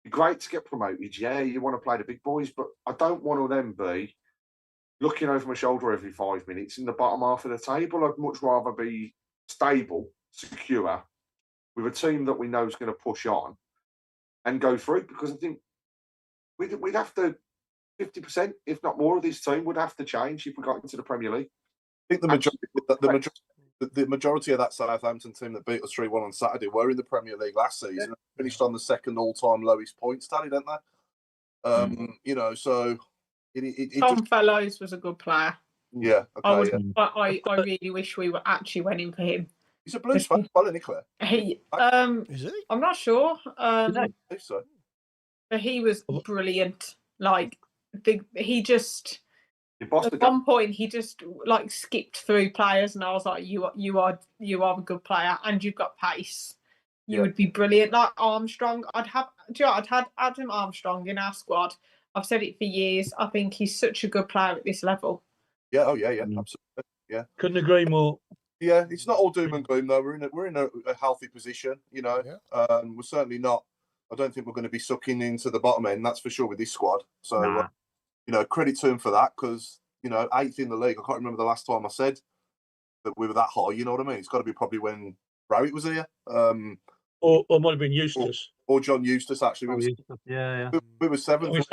great to get promoted. Yeah, you want to play the big boys, but I don't want to then be looking over my shoulder every 5 minutes in the bottom half of the table. I'd much rather be stable, secure, with a team that we know is going to push on and go through. Because I think we'd have to 50%, if not more, of this team would have to change if we got into the Premier League. I think the majority of that Southampton team that beat us 3-1 on Saturday were in the Premier League last season. Yeah. Finished on the second all-time lowest points tally, didn't they? So Tom Fellows was a good player. Yeah, okay. I really wish we were actually went in for him. He's a Blues fan, isn't he, Claire? Is he? I'm not sure. I think so. But he was brilliant. Like he just. At one point, he just skipped through players, and I was like, "You are a good player, and you've got pace." you would be brilliant. Like Armstrong, I'd had Adam Armstrong in our squad. I've said it for years. I think he's such a good player at this level. Yeah, absolutely. Yeah, couldn't agree more. Yeah, it's not all doom and gloom though. We're in a healthy position, you know. Yeah. We're certainly not. I don't think we're going to be sucking into the bottom end. That's for sure with this squad. So, you know, credit to him for that because you know 8th in the league. I can't remember the last time I said that we were that high. You know what I mean? It's got to be probably when Rowett was here. Or might have been Eustace. Or John Eustace, actually. We were 7th.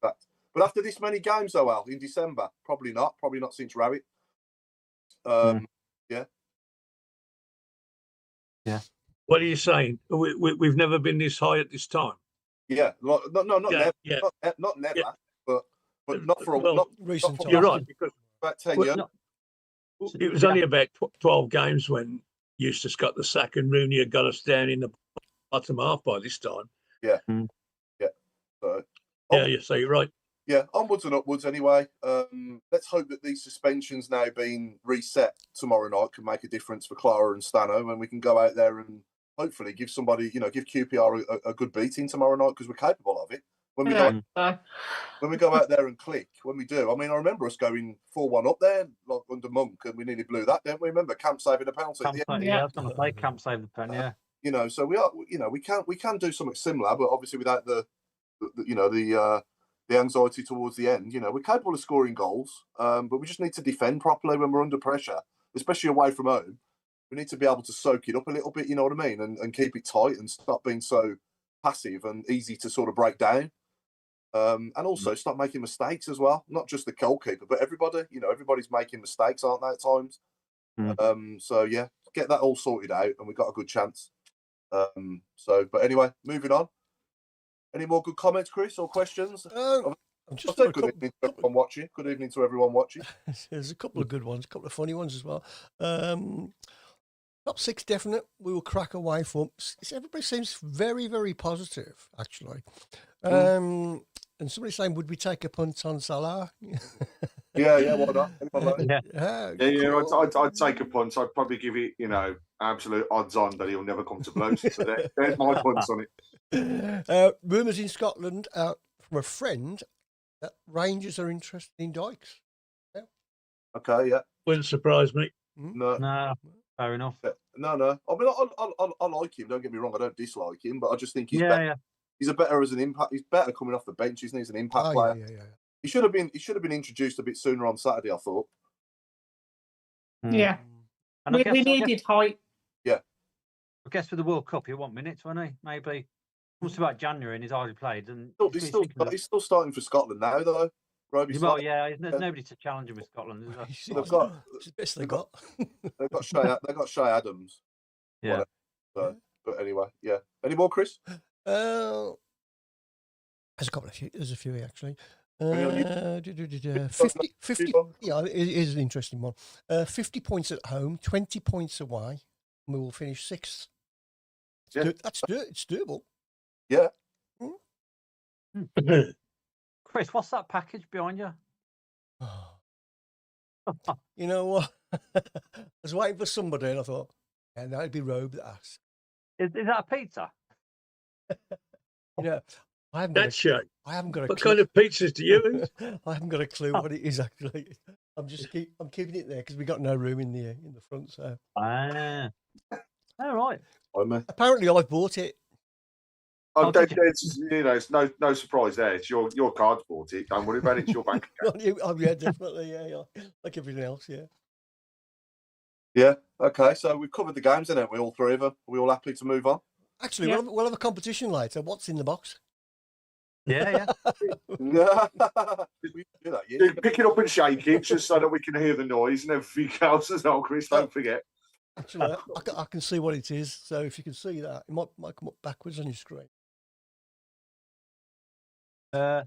But after this many games, though, Al, in December, probably not since Rowett. Yeah. What are you saying? We've never been this high at this time. Yeah, not never. Yeah. Not never, but not for a well, not recent not for time. You're right, because about 10 years. it was only about 12 games when Eustace got the sack and Rooney had got us down in the bottom half by this time. Yeah. So you're right. Yeah, onwards and upwards anyway. Let's hope that these suspensions now being reset tomorrow night can make a difference for Clara and Stano, and we can go out there and hopefully give somebody, you know, give QPR a good beating tomorrow night because we're capable of it. When we go out there and click, when we do. I mean, I remember us going 4-1 up there like under Monk, and we nearly blew that, didn't we? Remember Camp saving a penalty? Yeah, I was going to say Camp saved the pen. Yeah. You know, so we are. You know, we can do something similar, but obviously without the anxiety towards the end. You know, we're capable of scoring goals, but we just need to defend properly when we're under pressure, especially away from home. We need to be able to soak it up a little bit, you know what I mean, and keep it tight and stop being so passive and easy to sort of break down. And also stop making mistakes as well, not just the goalkeeper, but everybody. You know, everybody's making mistakes, aren't they, at times? So yeah, get that all sorted out, and we've got a good chance. But anyway, moving on. Any more good comments, Chris, or questions? I'm just good evening to everyone watching. Good evening to everyone watching. There's a couple of good ones, a couple of funny ones as well. Top 6 definite. We will crack away from. Everybody seems very, very positive, actually. And somebody saying, would we take a punt on Salah? Yeah, why not? I'd take a punt. I'd probably give it, you know, absolute odds on that he'll never come to blows. So there's my punts on it. Rumours in Scotland from a friend that Rangers are interested in Dykes. Yeah. Okay, yeah. Wouldn't surprise me. No, fair enough. No. I mean, I like him. Don't get me wrong. I don't dislike him, but I just think he's better. Yeah. He's a better as an impact. He's better coming off the bench, isn't he? He's an impact player. Yeah. He should have been introduced a bit sooner on Saturday, I thought. Yeah. And We needed height. Yeah. I guess for the World Cup, he'll want minutes, won't he? Maybe. It's about January and he's already played. And he's still starting for Scotland now, though. There's nobody to challenge him with Scotland, is there? They've got. It's the best they got. They've got Shay Adams. Yeah. So, but anyway, yeah. Any more, Chris? There's a few actually. 50. Yeah, it is an interesting one. 50 points at home, 20 points away, and we will finish 6th. It's doable. Yeah. Chris, what's that package behind you? You know what? I was waiting for somebody, and I thought, yeah, that'd be Robe that asked. Is that a pizza? You know, I haven't got a What kind of pizzas do you eat? I haven't got a clue what it is actually. I'm keeping it there because we got no room in the front. So. All right. Apparently, I've bought it. It's no surprise there. It's your cards bought it. Don't worry about it. It's your bank account. Yeah, definitely. Yeah, like everything else. Yeah. Yeah. Okay. So we've covered the games, haven't we? All three of them. Are we all happy to move on? Actually, we'll have a competition later. What's in the box? Yeah. Yeah. We do that. Yeah. Pick it up and shake it just so that we can hear the noise and everything else as well, Chris. Don't forget. Actually, I can see what it is. So if you can see that, it might come up backwards on your screen. Can't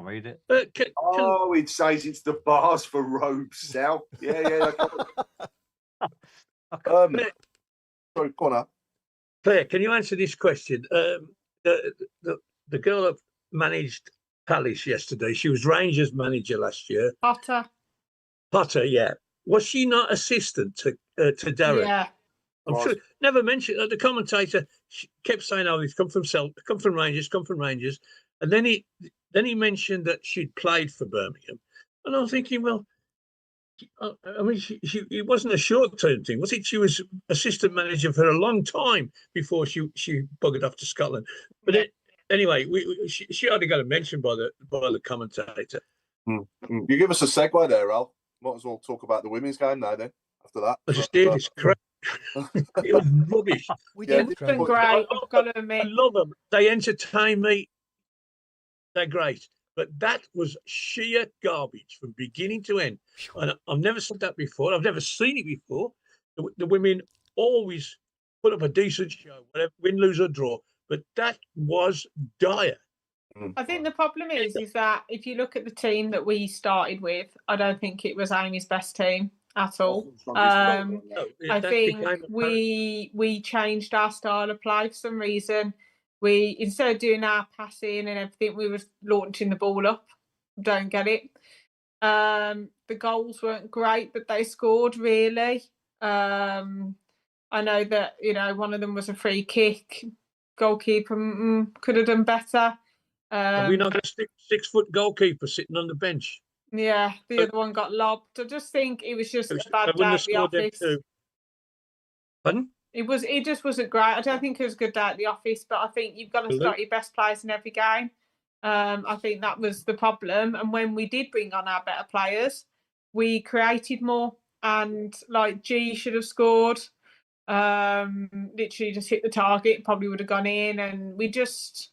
read it. It says it's the bars for Robe South. Yeah. Sorry, go on, Al. Claire, can you answer this question? The girl that managed Palace yesterday, she was Rangers manager last year. Potter, Potter, yeah. Was she not assistant to Darren? Yeah. I'm sure. Never mentioned. The commentator kept saying, "Oh, he's come from Rangers, and then he mentioned that she'd played for Birmingham, and I'm thinking, well, I mean, it wasn't a short-term thing, was it? She was assistant manager for a long time before she buggered off to Scotland. But anyway, she hardly got a mention by the commentator. You give us a segue there, Al. Might as well talk about the women's game now. Then after that, I just did. It's crap. It was rubbish. It's been great. I've got to admit, I love them. They entertain me. They're great. But that was sheer garbage from beginning to end. And I've never said that before. I've never seen it before. The women always put up a decent show, whatever, win, lose or draw. But that was dire. I think the problem is that if you look at the team that we started with, I don't think it was Amy's best team at all. I think we changed our style of play for some reason. We, instead of doing our passing and everything, we were launching the ball up. Don't get it. The goals weren't great, but they scored really. I know that, one of them was a free kick. Goalkeeper could have done better. Have we not got a 6-foot goalkeeper sitting on the bench? Yeah, the other one got lobbed. I just think it was just a bad day at the office. Pardon? It just wasn't great. I don't think it was a good day at the office, but I think you've got to start your best players in every game. I think that was the problem. And when we did bring on our better players, we created more. And like G should have scored. Literally just hit the target, probably would have gone in. And we just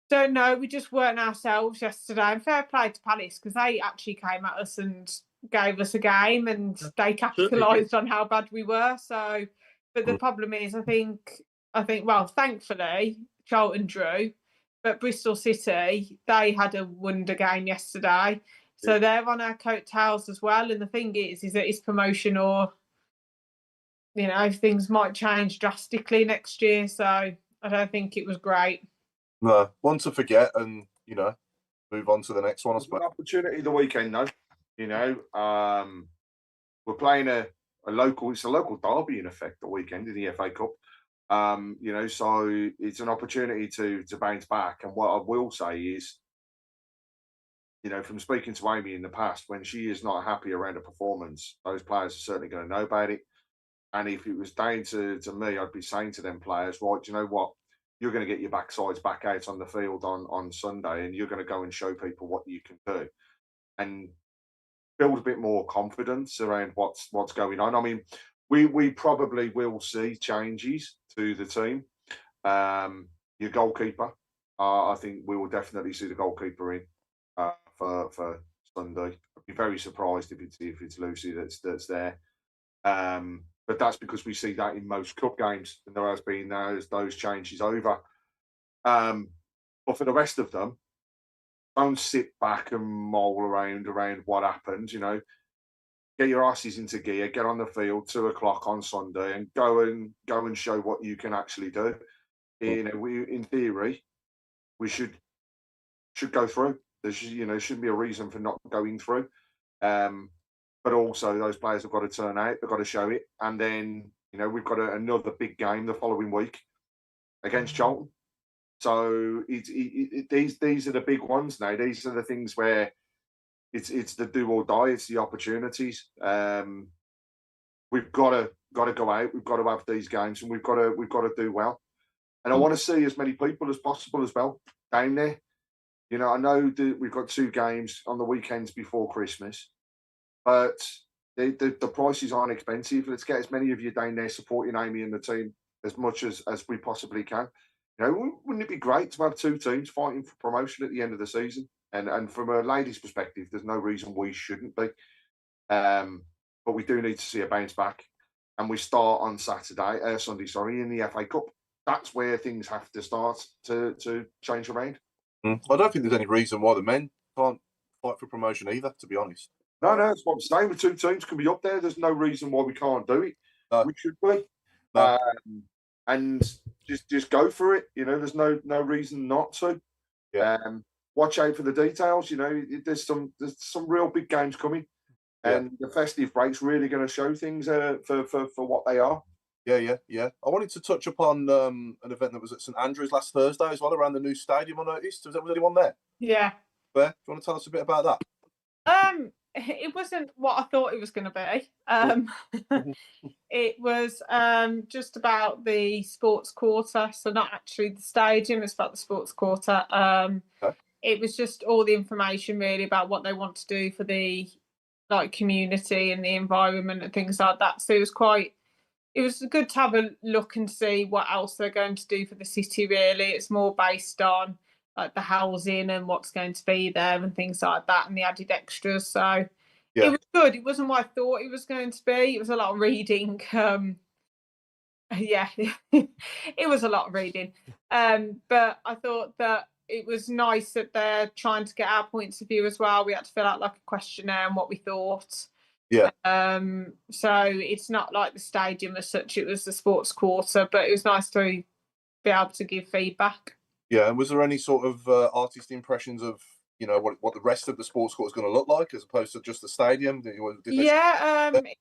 don't know. We just weren't ourselves yesterday. And fair play to Palace, because they actually came at us and gave us a game, and they capitalised on how bad we were. So, but the problem is, I think, well, thankfully, Charlton drew, but Bristol City, they had a wonder game yesterday. So they're on our coattails as well. And the thing is that it's promotion or, things might change drastically next year. So I don't think it was great. No, one to forget and, move on to the next one. An opportunity the weekend, though. We're playing a local derby in effect the weekend in the FA Cup. So it's an opportunity to bounce back. And what I will say is, from speaking to Amy in the past, when she is not happy around a performance, those players are certainly going to know about it. And if it was down to me, I'd be saying to them players, right, do you know what? You're going to get your backsides back out on the field on Sunday, and you're going to go and show people what you can do and build a bit more confidence around what's going on. I mean, we probably will see changes to the team. Your goalkeeper, I think we will definitely see the goalkeeper in for Sunday. I'd be very surprised if it's Lucy that's there. But that's because we see that in most cup games, and there has been those changes over. But for the rest of them, don't sit back and mull around what happened. Get your asses into gear, get on the field 2:00 on Sunday, and go and show what you can actually do. In theory, we should go through. There shouldn't be a reason for not going through. But also, those players have got to turn out. They've got to show it. And then, we've got another big game the following week against Charlton. So these are the big ones now. These are the things where it's the do or die. It's the opportunities. We've got to go out. We've got to have these games, and we've got to do well. And I want to see as many people as possible as well down there. I know that we've got 2 games on the weekends before Christmas. But the prices aren't expensive. Let's get as many of you down there supporting Amy and the team as much as we possibly can. Wouldn't it be great to have 2 teams fighting for promotion at the end of the season? And from a ladies' perspective, there's no reason we shouldn't be. But we do need to see a bounce back. And we start on Sunday, in the FA Cup. That's where things have to start to change around. I don't think there's any reason why the men can't fight for promotion either, to be honest. No, that's what I'm saying. With 2 teams can be up there. There's no reason why we can't do it. No. We should be. No. And just go for it. There's no reason not to. Yeah. Watch out for the details. There's some real big games coming, and the festive break's really going to show things for what they are. Yeah. I wanted to touch upon an event that was at St Andrews last Thursday as well, around the new stadium. I noticed. Was anyone there? Yeah. Where? Do you want to tell us a bit about that? It wasn't what I thought it was going to be. It was just about the sports quarter, so not actually the stadium. It's about the sports quarter. Okay. It was just all the information really about what they want to do for the community and the environment and things like that. So it was good to have a look and see what else they're going to do for the city. Really, it's more based on like the housing and what's going to be there and things like that, and the added extras. So it was good. It wasn't what I thought it was going to be. It was a lot of reading. Yeah, it was a lot of reading. But I thought that it was nice that they're trying to get our points of view as well. We had to fill out like a questionnaire and what we thought. Yeah. So it's not like the stadium as such. It was the sports quarter, but it was nice to be able to give feedback. Yeah, and was there any sort of artist impressions of what the rest of the sports court is going to look like as opposed to just the stadium? It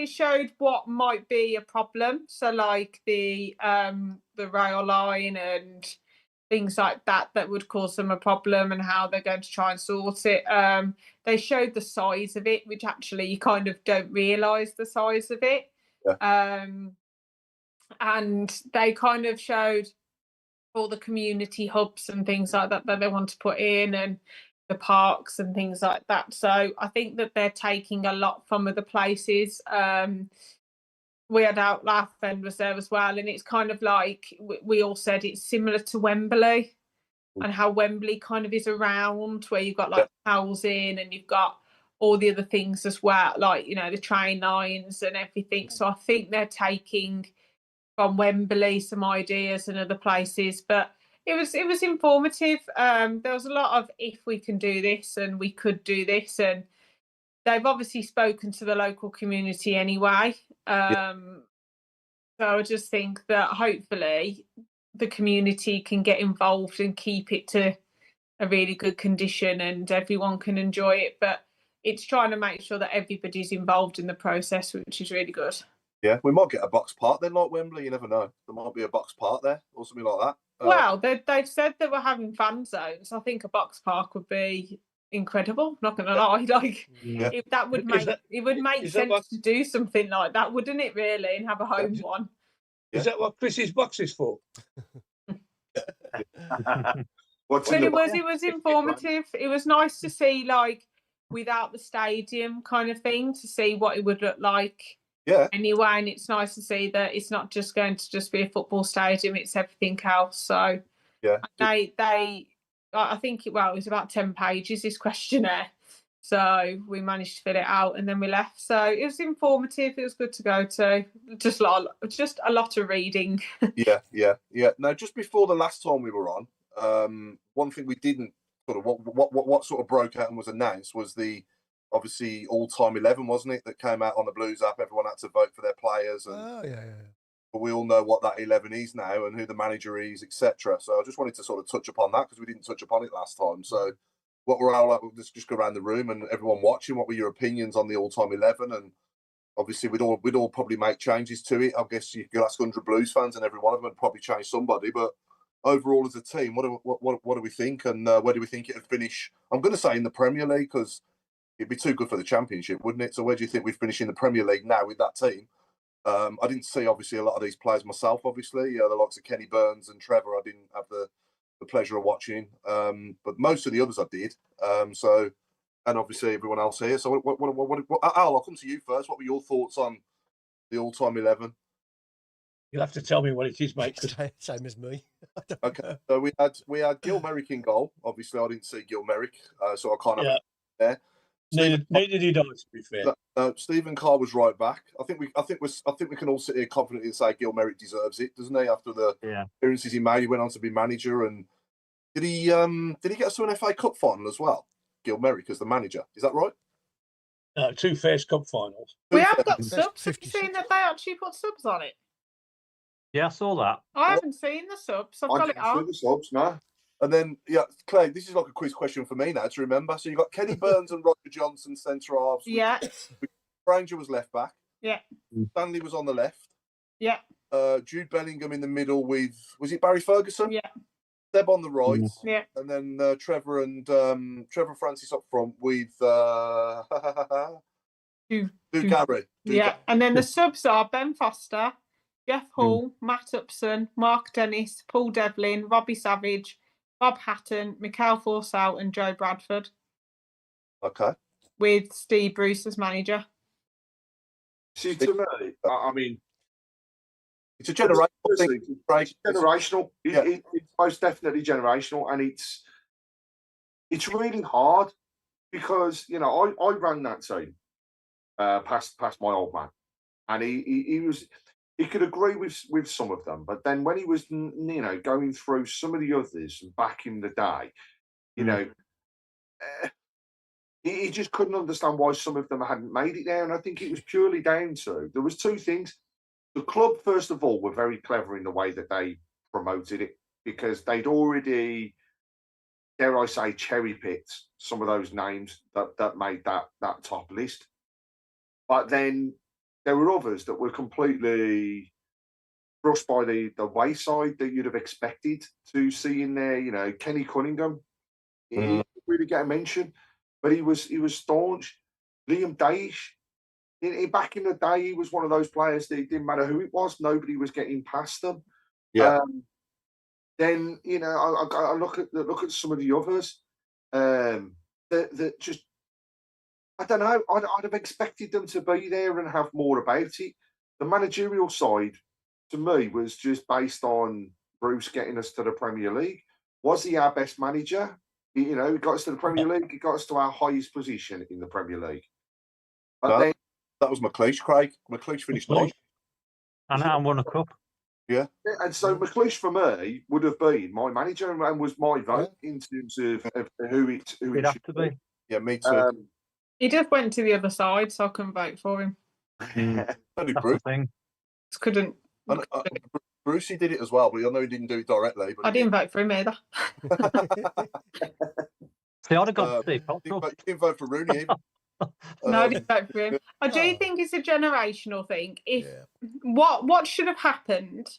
showed what might be a problem. So like the rail line and things like that would cause them a problem and how they're going to try and sort it. They showed the size of it, which actually you kind of don't realise the size of it. Yeah. And they kind of showed all the community hubs and things like that they want to put in, and the parks and things like that. So I think that they're taking a lot from other places. We had Outlaw End was there as well, and it's kind of like we all said it's similar to Wembley and how Wembley kind of is around, where you've got like housing and you've got all the other things as well, like the train lines and everything. So I think they're taking from Wembley some ideas and other places, but it was informative. There was a lot of if we can do this and we could do this, and they've obviously spoken to the local community anyway. So I just think that hopefully the community can get involved and keep it to a really good condition and everyone can enjoy it. But it's trying to make sure that everybody's involved in the process, which is really good. Yeah, we might get a box park then, like Wembley. You never know. There might be a box park there or something like that. Well, they've said that we're having fan zones. I think a box park would be incredible. Not going to lie, that would make sense to do something like that, wouldn't it? Really, and have a home one. Is that what Chris's box is for? But it was informative. It was nice to see, like, without the stadium kind of thing, to see what it would look like. Yeah. Anyway, and it's nice to see that it's not just going to just be a football stadium; it's everything else. So yeah, I think it was about 10 pages, this questionnaire. So we managed to fill it out and then we left. So it was informative. It was good to go to. Just a lot of reading. Yeah. Now, just before the last time we were on, one thing we didn't sort of what sort of broke out and was announced was the obviously all-time 11, wasn't it? That came out on the Blues app. Everyone had to vote for their players. And, But we all know what that 11 is now and who the manager is, etc. So I just wanted to sort of touch upon that because we didn't touch upon it last time. So what we're all like, we'll just go around the room and everyone watching, what were your opinions on the all-time 11? And obviously we'd all probably make changes to it. I guess you could ask 100 Blues fans and every one of them would probably change somebody. But overall as a team, what do we think? And where do we think it would finish? I'm going to say in the Premier League because it'd be too good for the Championship, wouldn't it? So where do you think we finish in the Premier League now with that team? I didn't see, obviously, a lot of these players myself, obviously. The likes of Kenny Burns and Trevor, I didn't have the pleasure of watching. But most of the others I did. And obviously everyone else here. So Al, I'll come to you first. What were your thoughts on the all-time 11? You'll have to tell me what it is, mate. Same as me. Okay. So we had Gil Merrick in goal. Obviously, I didn't see Gil Merrick, so I can't have it there. Neither did I, to be fair. Stephen Carr was right back. I think we can all sit here confidently and say Gil Merrick deserves it, doesn't he? After the appearances he made, he went on to be manager, and did he get us to an FA Cup final as well? Gil Merrick as the manager, is that right? 2 First Cup finals. We have got subs. Have you seen that they actually put subs on it? Yeah, I saw that. I haven't seen the subs. I've got it on. The subs, no. And then, Clay, this is like a quiz question for me now to remember. So you've got Kenny Burns and Roger Johnson, centre halves. Yeah. Granger was left back. Yeah. Stanley was on the left. Yeah. Jude Bellingham in the middle with, was it Barry Ferguson? Yeah. Seb on the right. Yeah. And then Trevor Francis up front with Gary. Yeah. And then the subs are Ben Foster, Jeff Hall, Matt Upson, Mark Dennis, Paul Devlin, Robbie Savage, Bob Hatton, Mikhail Forsell, and Joe Bradford. Okay. With Steve Bruce as manager. See, to me, I mean, it's a generational thing. It's generational. It's most definitely generational, and it's really hard because I ran that team past my old man, and he could agree with some of them, but then when he was going through some of the others back in the day, he just couldn't understand why some of them hadn't made it there, and I think it was purely down to there was two things. The club, first of all, were very clever in the way that they promoted it because they'd already, dare I say, cherry-picked some of those names that made that top list. But then there were others that were completely brushed by the wayside that you'd have expected to see in there. Kenny Cunningham, he didn't really get a mention, but he was staunch. Liam Daish, back in the day, he was one of those players that it didn't matter who it was, nobody was getting past them. Yeah. Then I look at some of the others that just, I don't know. I'd have expected them to be there and have more about it. The managerial side, to me, was just based on Bruce getting us to the Premier League. Was he our best manager? He got us to the Premier League. He got us to our highest position in the Premier League. But then that was McLeish, Craig. McLeish finished ninth. And won a cup. Yeah. And so McLeish for me would have been my manager and was my vote in terms of who it have to be. Yeah, me too. He just went to the other side, so I couldn't vote for him. Only That's Bruce. the thing. Just couldn't. Brucey did it as well, but I know he didn't do it directly. But I didn't vote for him either. See, I'd have gone for Steve you didn't vote for Rooney either. No, I didn't vote for him. I do think it's a generational thing. What should have happened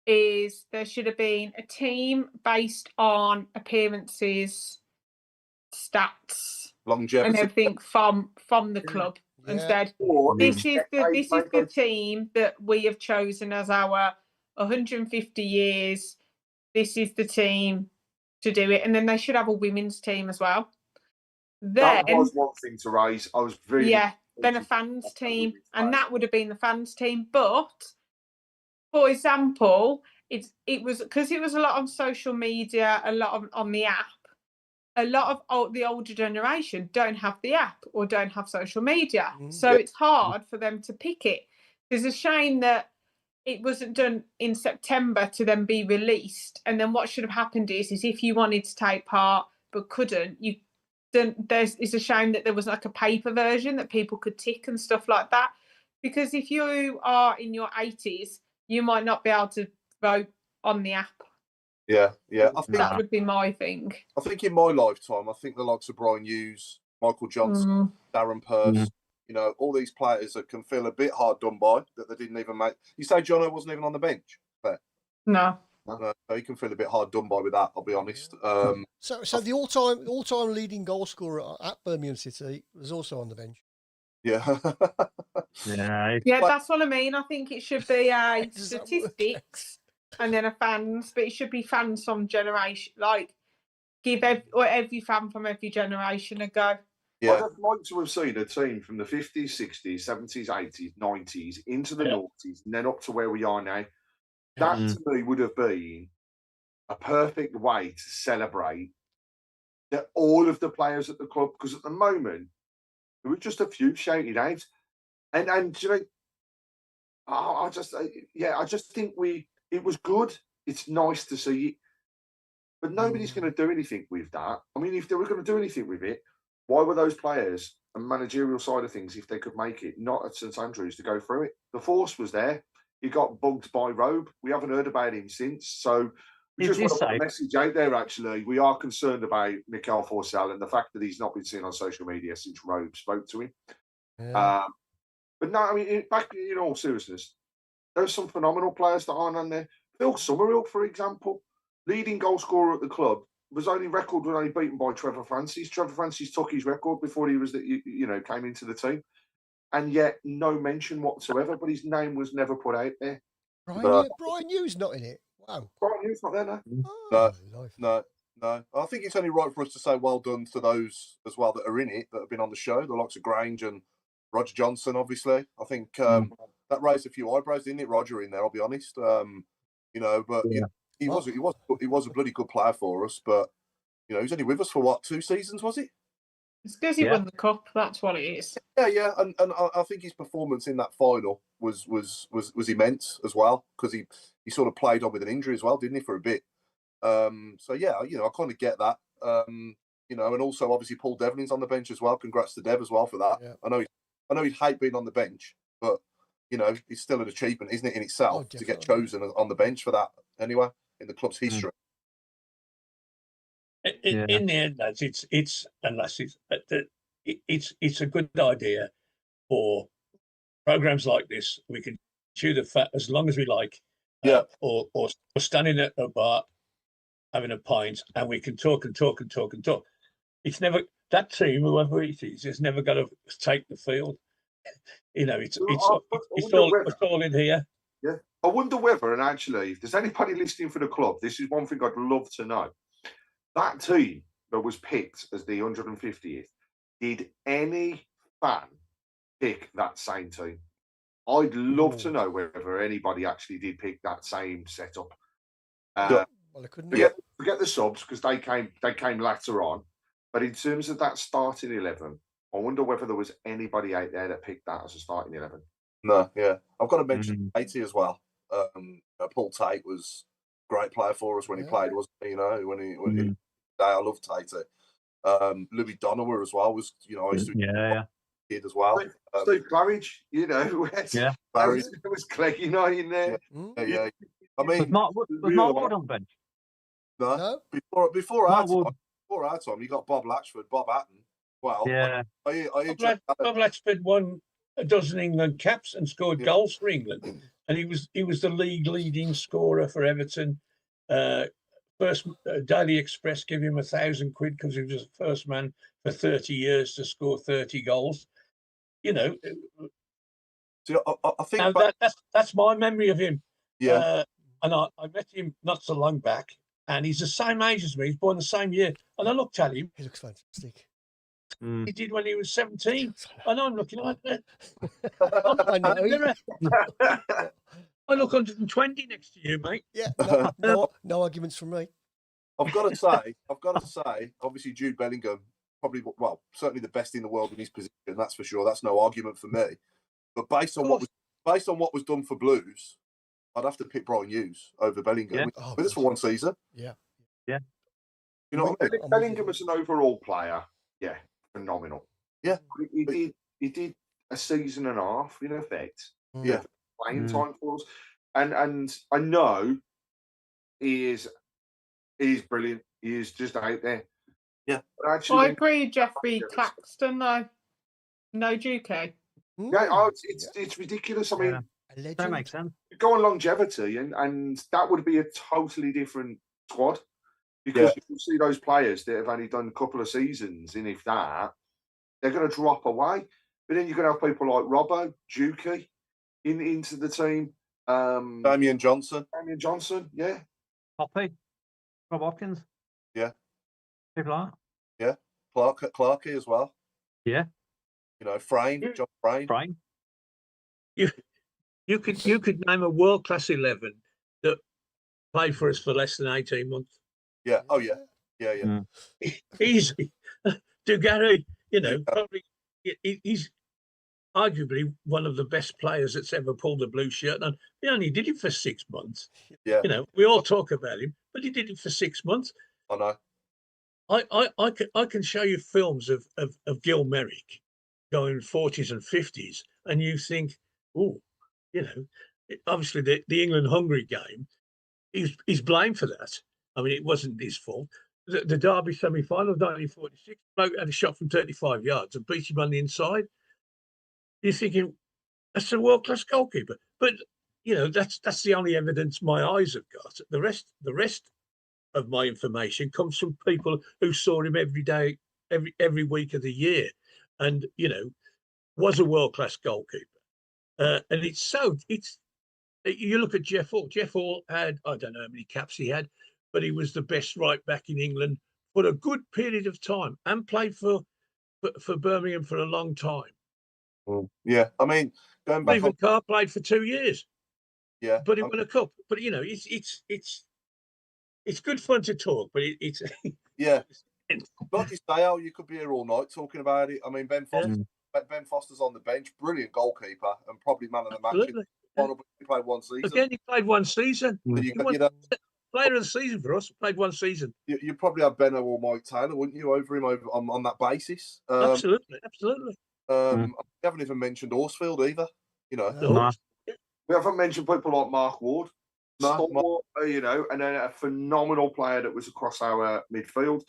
is there should have been a team based on appearances, stats, longevity, and everything from the club. Instead, this is the team that we have chosen as our 150 years. This is the team to do it, and then they should have a women's team as well. That was one thing to raise. I was very then a fans team, and that would have been the fans team. But for example, it was because it was a lot on social media, a lot on the app. A lot of the older generation don't have the app or don't have social media, so it's hard for them to pick it. There's a shame that it wasn't done in September to then be released, and then what should have happened is if you wanted to take part but couldn't, it's a shame that there was like a paper version that people could tick and stuff like that, because if you are in your 80s, you might not be able to vote on the app. Yeah. I think that would be my thing. I think in my lifetime, I think the likes of Brian Hughes, Michael Johnson, Darren Purse, all these players that can feel a bit hard done by that they didn't even make. You say Jono wasn't even on the bench? No, he can feel a bit hard done by with that. I'll be honest. So the all-time leading goal scorer at Birmingham City was also on the bench. Yeah. Yeah, that's what I mean. I think it should be a statistics. And then a fans, but it should be fans from generation, like give every fan from every generation a go. Yeah. I'd have liked to have seen a team from the 50s, 60s, 70s, 80s, 90s into the noughties and then up to where we are now. That to me would have been a perfect way to celebrate all of the players at the club, because at the moment there were just a few shouted out, and I just think it was good. It's nice to see it, but nobody's going to do anything with that. I mean, if they were going to do anything with it, why were those players and managerial side of things, if they could make it, not at St Andrews to go through it? The force was there. He got bugged by Robe. We haven't heard about him since. So we just want to put a message out there, actually. We are concerned about Mikhail Forsell and the fact that he's not been seen on social media since Robe spoke to him. Yeah. But no, I mean, back in all seriousness, there's some phenomenal players that aren't on there. Phil Summerhill, for example, leading goal scorer at the club, was only beaten by Trevor Francis. Trevor Francis took his record before he was came into the team, and yet no mention whatsoever. But his name was never put out there. Brian Hughes not in it. Wow. Brian Hughes not there now. No. I think it's only right for us to say well done to those as well that are in it, that have been on the show, the likes of Grange and Roger Johnson, obviously. I think that raised a few eyebrows, didn't it, Roger, in there, I'll be honest. He was a bloody good player for us, but he was only with us for what, 2 seasons, was it? It's because he won the cup, that's what it is. Yeah, and I think his performance in that final was immense as well, because he sort of played on with an injury as well, didn't he, for a bit. I kind of get that. And also obviously Paul Devlin's on the bench as well. Congrats to Dev as well for that. Yeah. I know he'd hate being on the bench, but it's still an achievement, isn't it, in itself, to get chosen on the bench for that anyway in the club's history. In the end, lads, it's a good idea for programs like this. We can chew the fat as long as we like, or standing at a bar having a pint, and we can talk and talk and talk and talk. It's never that team, whoever it is never going to take the field. It's all in here. Yeah, I wonder whether, and actually, if there's anybody listening for the club, this is one thing I'd love to know. That team that was picked as the 150th, did any fan pick that same team? I'd love to know whether anybody actually did pick that same setup. Well, I couldn't. Forget the subs, because they came later on. But in terms of that starting 11, I wonder whether there was anybody out there that picked that as a starting 11. No, yeah. I've got to mention Tatey as well. Paul Tate was a great player for us when he played, wasn't he? I love Tatey. Louis Donowa as well was, I used to kid as well. Steve Claridge, Claridge was Cleggy Night in there. Yeah. I mean, was Mark Wood on the bench? No. Before our time, you got Bob Latchford, Bob Hatton. Well, Bob Latchford won a dozen England caps and scored goals for England, and he was the league leading scorer for Everton. First Daily Express gave him £1,000 because he was the first man for 30 years to score 30 goals. See, I think that's my memory of him. Yeah, and I met him not so long back, and he's the same age as me. He's born the same year, and I looked at him. He looks fantastic. He did when he was 17, and I'm looking like that. I know. I look 120 next to you, mate. Yeah, no arguments from me. I've got to say, obviously Jude Bellingham, certainly the best in the world in his position. That's for sure. That's no argument for me. But based on what was done for Blues, I'd have to pick Brian Hughes over Bellingham. With us for one season. Yeah. You know what I mean? Bellingham as an overall player, phenomenal. Yeah, he did a season and a half in effect. Yeah, playing time for us, and I know he is brilliant. He is just out there. Yeah, but actually, I agree, Jeffrey Claxton though. No Duque. Yeah, it's ridiculous. I mean, that makes sense. Go on longevity, and that would be a totally different squad. Because you see those players that have only done a couple of seasons, and if that, they're going to drop away. But then you're going to have people like Robbo, Duque into the team. Damian Johnson, yeah. Hoppy, Rob Hopkins. Yeah. People like that. Yeah. Clarkey as well. Yeah. Frayne, John Frayne. Frayne. You could name a world class 11 that played for us for less than 18 months. Yeah. Oh yeah. Yeah. Easy. Dugarry, probably he's arguably one of the best players that's ever pulled a blue shirt on. He only did it for 6 months. Yeah. We all talk about him, but he did it for 6 months. I know. I can show you films of Gil Merrick going 40s and 50s, and you think, obviously the England-Hungary game, he's blamed for that. I mean, it wasn't his fault. The Derby semi-final of 1946, bloke had a shot from 35 yards and beat him on the inside. You're thinking, That's a world-class goalkeeper. But that's the only evidence my eyes have got. The rest of my information comes from people who saw him every day, every week of the year, and was a world-class goalkeeper. And you look at Jeff Hall. Jeff Hall had, I don't know how many caps he had, but he was the best right back in England for a good period of time, and played for Birmingham for a long time. Yeah, I mean, going back, Stephen Carr played for 2 years. Yeah, but he won a cup. But it's good fun to talk, but it's yeah. Like you say, Al, you could be here all night talking about it. I mean, Ben Foster's on the bench, brilliant goalkeeper, and probably man of the match. He played one season. Again, he played one season. So he won player of the season for us. Played one season. You probably have Benno or Mike Taylor, wouldn't you, over him on that basis? Absolutely. We haven't even mentioned Horsfield either. No. We haven't mentioned people like Mark Ward. And then a phenomenal player that was across our midfield.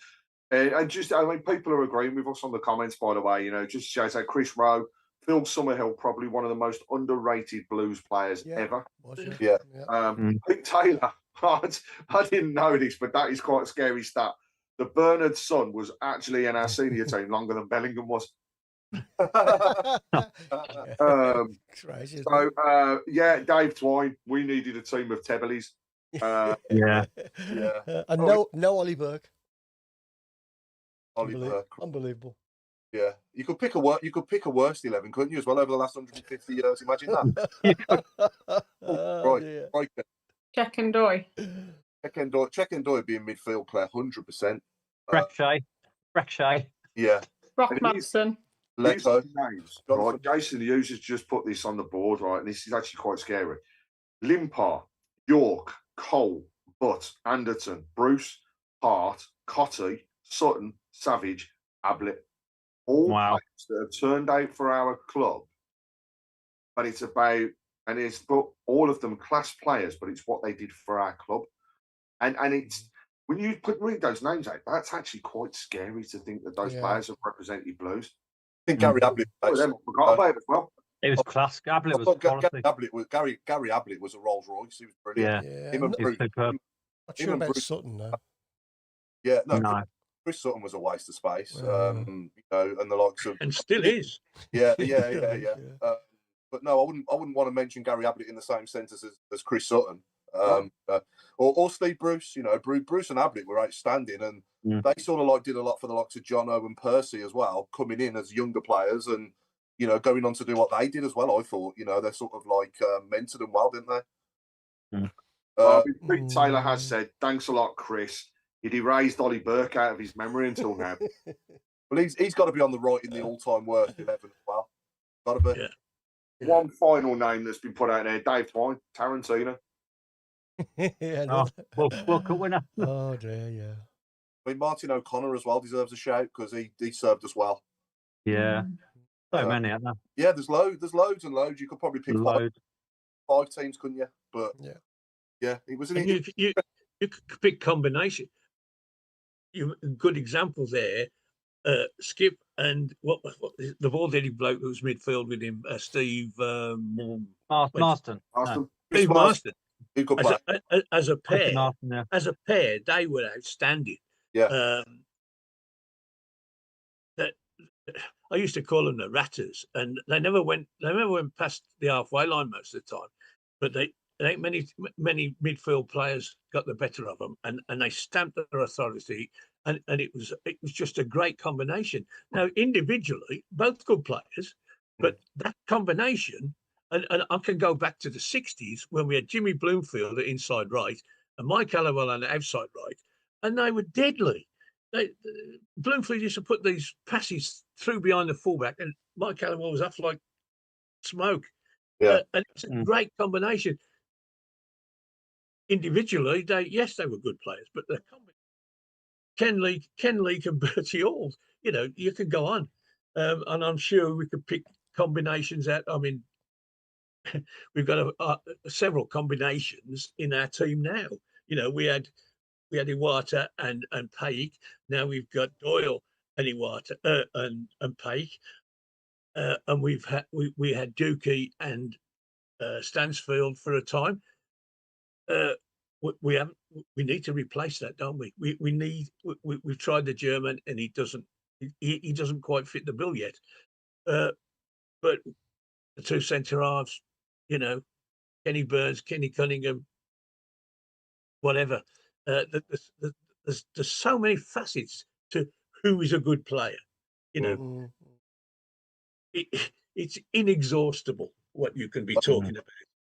And just, I mean, people are agreeing with us on the comments, by the way. Just shows how Chris Rowe, Phil Summerhill, probably one of the most underrated Blues players ever. Yeah. Pete Taylor, I didn't know this, but that is quite a scary stat. The Bernard's son was actually in our senior team longer than Bellingham was. Crazy, Dave Twine, we needed a team of Tebbelis. And no Ollie Burke. Unbelievable. Yeah, you could pick a worst 11, couldn't you, as well, over the last 150 years? Imagine that. Right. Check and Doy. Check and Doy being midfield player, 100%. Breckshay. Yeah. Brock Madsen. Names, right? Jason Hughes has just put this on the board, right? And this is actually quite scary. Limpar, York, Cole, Butt, Anderton, Bruce, Hart, Cotty, Sutton, Savage, Ablett. All players that have turned out for our club. But but all of them class players, but it's what they did for our club. And it's, when you read those names out, that's actually quite scary to think that those players have represented Blues. I think Gary Ablett. Forgot about it as well. It was class. Ablett was quality. Gary Ablett was a Rolls Royce. He was brilliant. Yeah. Him and Bruce. Not sure about Bruce Sutton, though. Yeah, no. Chris Sutton was a waste of space. And the likes of, and still is. Yeah. But no, I wouldn't want to mention Gary Ablett in the same sentence as Chris Sutton. Or Steve Bruce. Bruce and Ablett were outstanding, and they sort of did a lot for the likes of Jono and Percy as well, coming in as younger players and going on to do what they did as well. I thought they sort of mentored them well, didn't they? Pete Taylor has said, "Thanks a lot, Chris. He'd erased Ollie Burke out of his memory until now." Well, he's got to be on the right in the all-time worst 11 as well. Got to be. Yeah. One final name that's been put out there: Dave Twine, Tarantino. World Cup winner. Oh dear, yeah. I mean, Martin O'Connor as well deserves a shout because he served us well. Yeah, so many, aren't there? Yeah, there's loads and loads. You could probably pick five teams, couldn't you? But yeah, it was. You could pick combination. Good example there. Skip and what the ball-heading bloke who was midfield with him, Steve Marston. Steve Marston. As a pair, Marston, they were outstanding. Yeah. I used to call them the Ratters, and they never went past the halfway line most of the time. But they ain't many midfield players got the better of them, and they stamped their authority. And it was just a great combination. Now, individually, both good players, but that combination, and I can go back to the 60s when we had Jimmy Bloomfield at inside right and Mike Halliwell on the outside right, and they were deadly. Bloomfield used to put these passes through behind the fullback, and Mike Halliwell was off like smoke. Yeah. And it's a great combination. Individually, they were good players, but the combination. Ken Leake and Bertie Hall, you could go on. And I'm sure we could pick combinations out. I mean, we've got several combinations in our team now. We had Iwata and Paik. Now we've got Doyle and Iwata and Paik. and we had Dookie and Stansfield for a time. We need to replace that, don't we? We've tried the German, and he doesn't quite fit the bill yet. But the two centre halves, Kenny Burns, Kenny Cunningham, whatever. There's so many facets to who is a good player. It's inexhaustible what you can be talking about.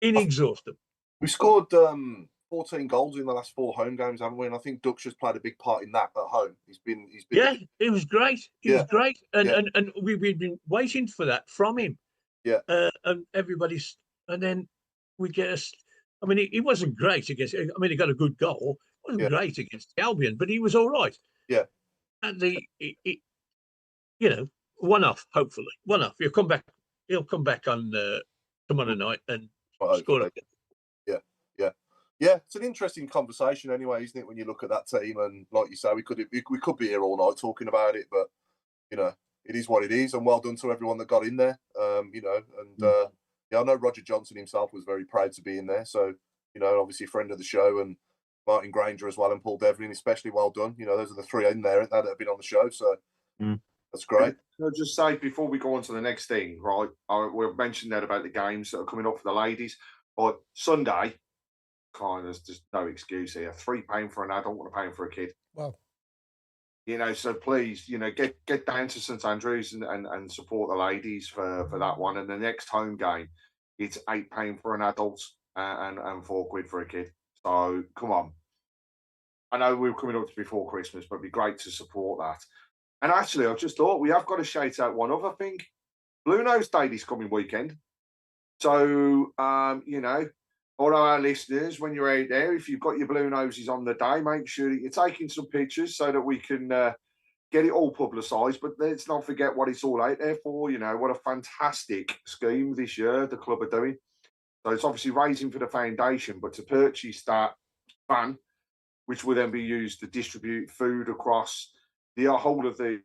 Inexhaustible. We scored 14 goals in the last 4 home games, haven't we? And I think Duxcher's played a big part in that at home. He's been. Yeah, it was great. It was great, and we've been waiting for that from him. Yeah. And everybody's, and then we get. I mean, he wasn't great against. I mean, he got a good goal. He wasn't great against Albion, but he was all right. Yeah. And one off. Hopefully, one off. He'll come back on tomorrow night and score again. Yeah, it's an interesting conversation anyway, isn't it? When you look at that team, and like you say, we could be here all night talking about it, but it is what it is. And well done to everyone that got in there. I know Roger Johnson himself was very proud to be in there. So obviously a friend of the show, and Martin Granger as well, and Paul Devlin, especially well done. Those are the 3 in there that have been on the show. So that's great. I'll just say before we go on to the next thing, right? We've mentioned that about the games that are coming up for the ladies, but Sunday. There's just no excuse here. £3 for an adult and £1 for a kid. Wow. So please, get down to St Andrews and support the ladies for that one. And the next home game, it's £8 for an adult and £4 for a kid. So come on. I know we're coming up to before Christmas, but it'd be great to support that. And actually, I've just thought we have got to shout out one other thing. Blue Nose Day this coming weekend. So, all our listeners, when you're out there, if you've got your blue noses on the day, make sure that you're taking some pictures so that we can get it all publicised. But let's not forget what it's all out there for. What a fantastic scheme this year the club are doing. So it's obviously raising for the foundation, but to purchase that van, which will then be used to distribute food across the whole of the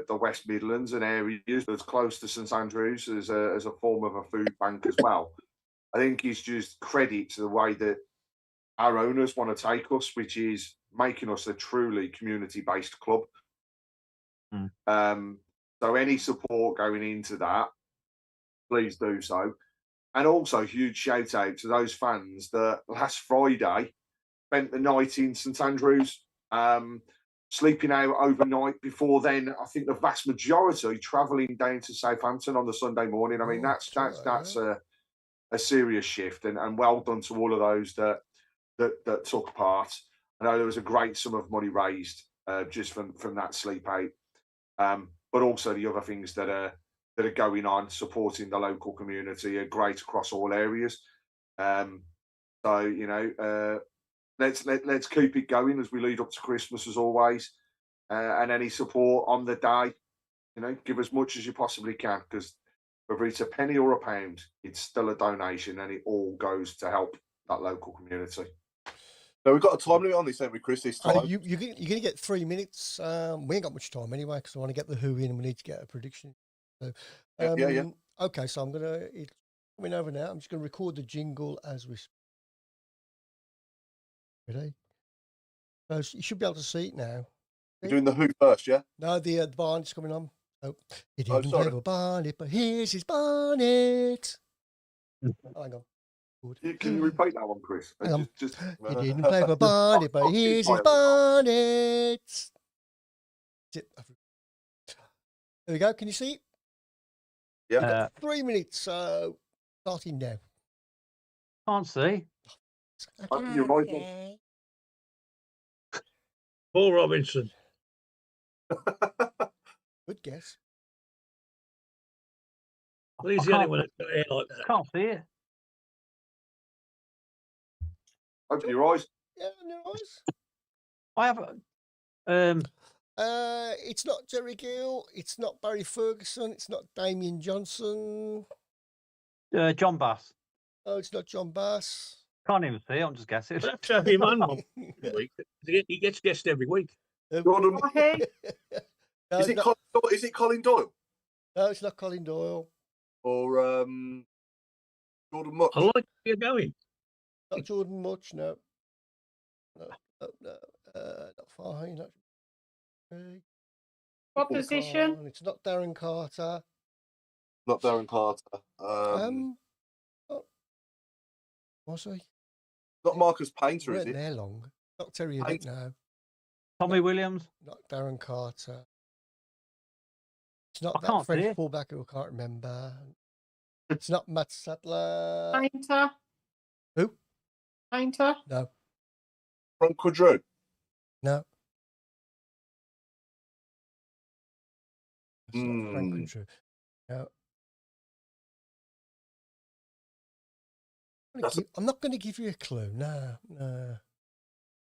West Midlands and areas that's close to St Andrews as a form of a food bank as well. I think it's just credit to the way that our owners want to take us, which is making us a truly community-based club. So any support going into that, please do so. And also huge shout out to those fans that last Friday spent the night in St Andrews, sleeping out overnight. Before then, I think the vast majority travelling down to Southampton on the Sunday morning. I mean, that's a serious shift, and well done to all of those that took part. I know there was a great sum of money raised just from that sleep out, but also the other things that are going on, supporting the local community, are great across all areas. Let's keep it going as we lead up to Christmas as always, and any support on the day, give as much as you possibly can, because whether it's a penny or a pound, it's still a donation, and it all goes to help that local community. So we've got a time limit on this, every Chris, this time. You're going to get 3 minutes. We ain't got much time anyway, because I want to get the who in, and we need to get a prediction. So, yeah. Okay, so it's coming over now. I'm just going to record the jingle as we speak. Ready? So you should be able to see it now. You're doing the who first, yeah? No, the barnet's coming on. Oh, he didn't play for Barnet, but here's his Barnet. Hang on. Good. Can you repeat that one, Chris? Just... He didn't play for Barnet, but here's his Barnet. There we go. Can you see it? Yeah. 3 minutes. Starting now. Can't see. You're right. Paul Robinson. Good guess. Well, he's the only one that's got hair like that. Can't see it. Open your eyes. Yeah, your eyes. I have. It's not Jerry Gill. It's not Barry Ferguson. It's not Damien Johnson. John Bass. Oh, it's not John Bass. Can't even see it. I'm just guessing. Let's have him on one week. He gets guessed every week. Gordon, No, is it Colin Doyle? No, it's not Colin Doyle. Or Jordan Much. I like where you're going. Not Jordan Much, no. No. Not far. Not What position? It's not Darren Carter. Not Darren Carter. Was he? Not Marcus Painter, is Weren't it? there long. Not Terry Hibbett, no. Tommy Williams. Not Darren Carter. It's not I that can't see French it. fullback who I can't remember. It's not Matt Sattler. Painter. Who? Painter. No. Frank Quadreau. No. It's not Frank Hmm. Quadreau. No. I'm not going to give you a clue. No.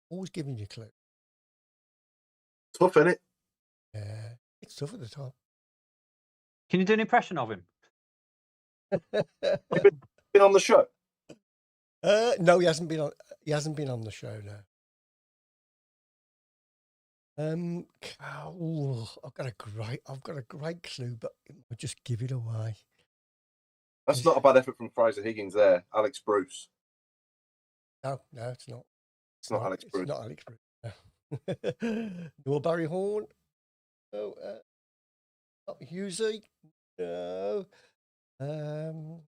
Always giving you a clue. Tough, innit? Yeah. It's tough at the top. Can you do an impression of him? Been on the show. No, he hasn't been on. He hasn't been on the show now. I've got a great clue, but I'll just give it away. That's not a bad effort from Fraser Higgins there. Alex Bruce. No, it's not. It's not Alex Bruce. It's not Alex Bruce. No. Nor Barry Horn. No. Not Husey. No. No.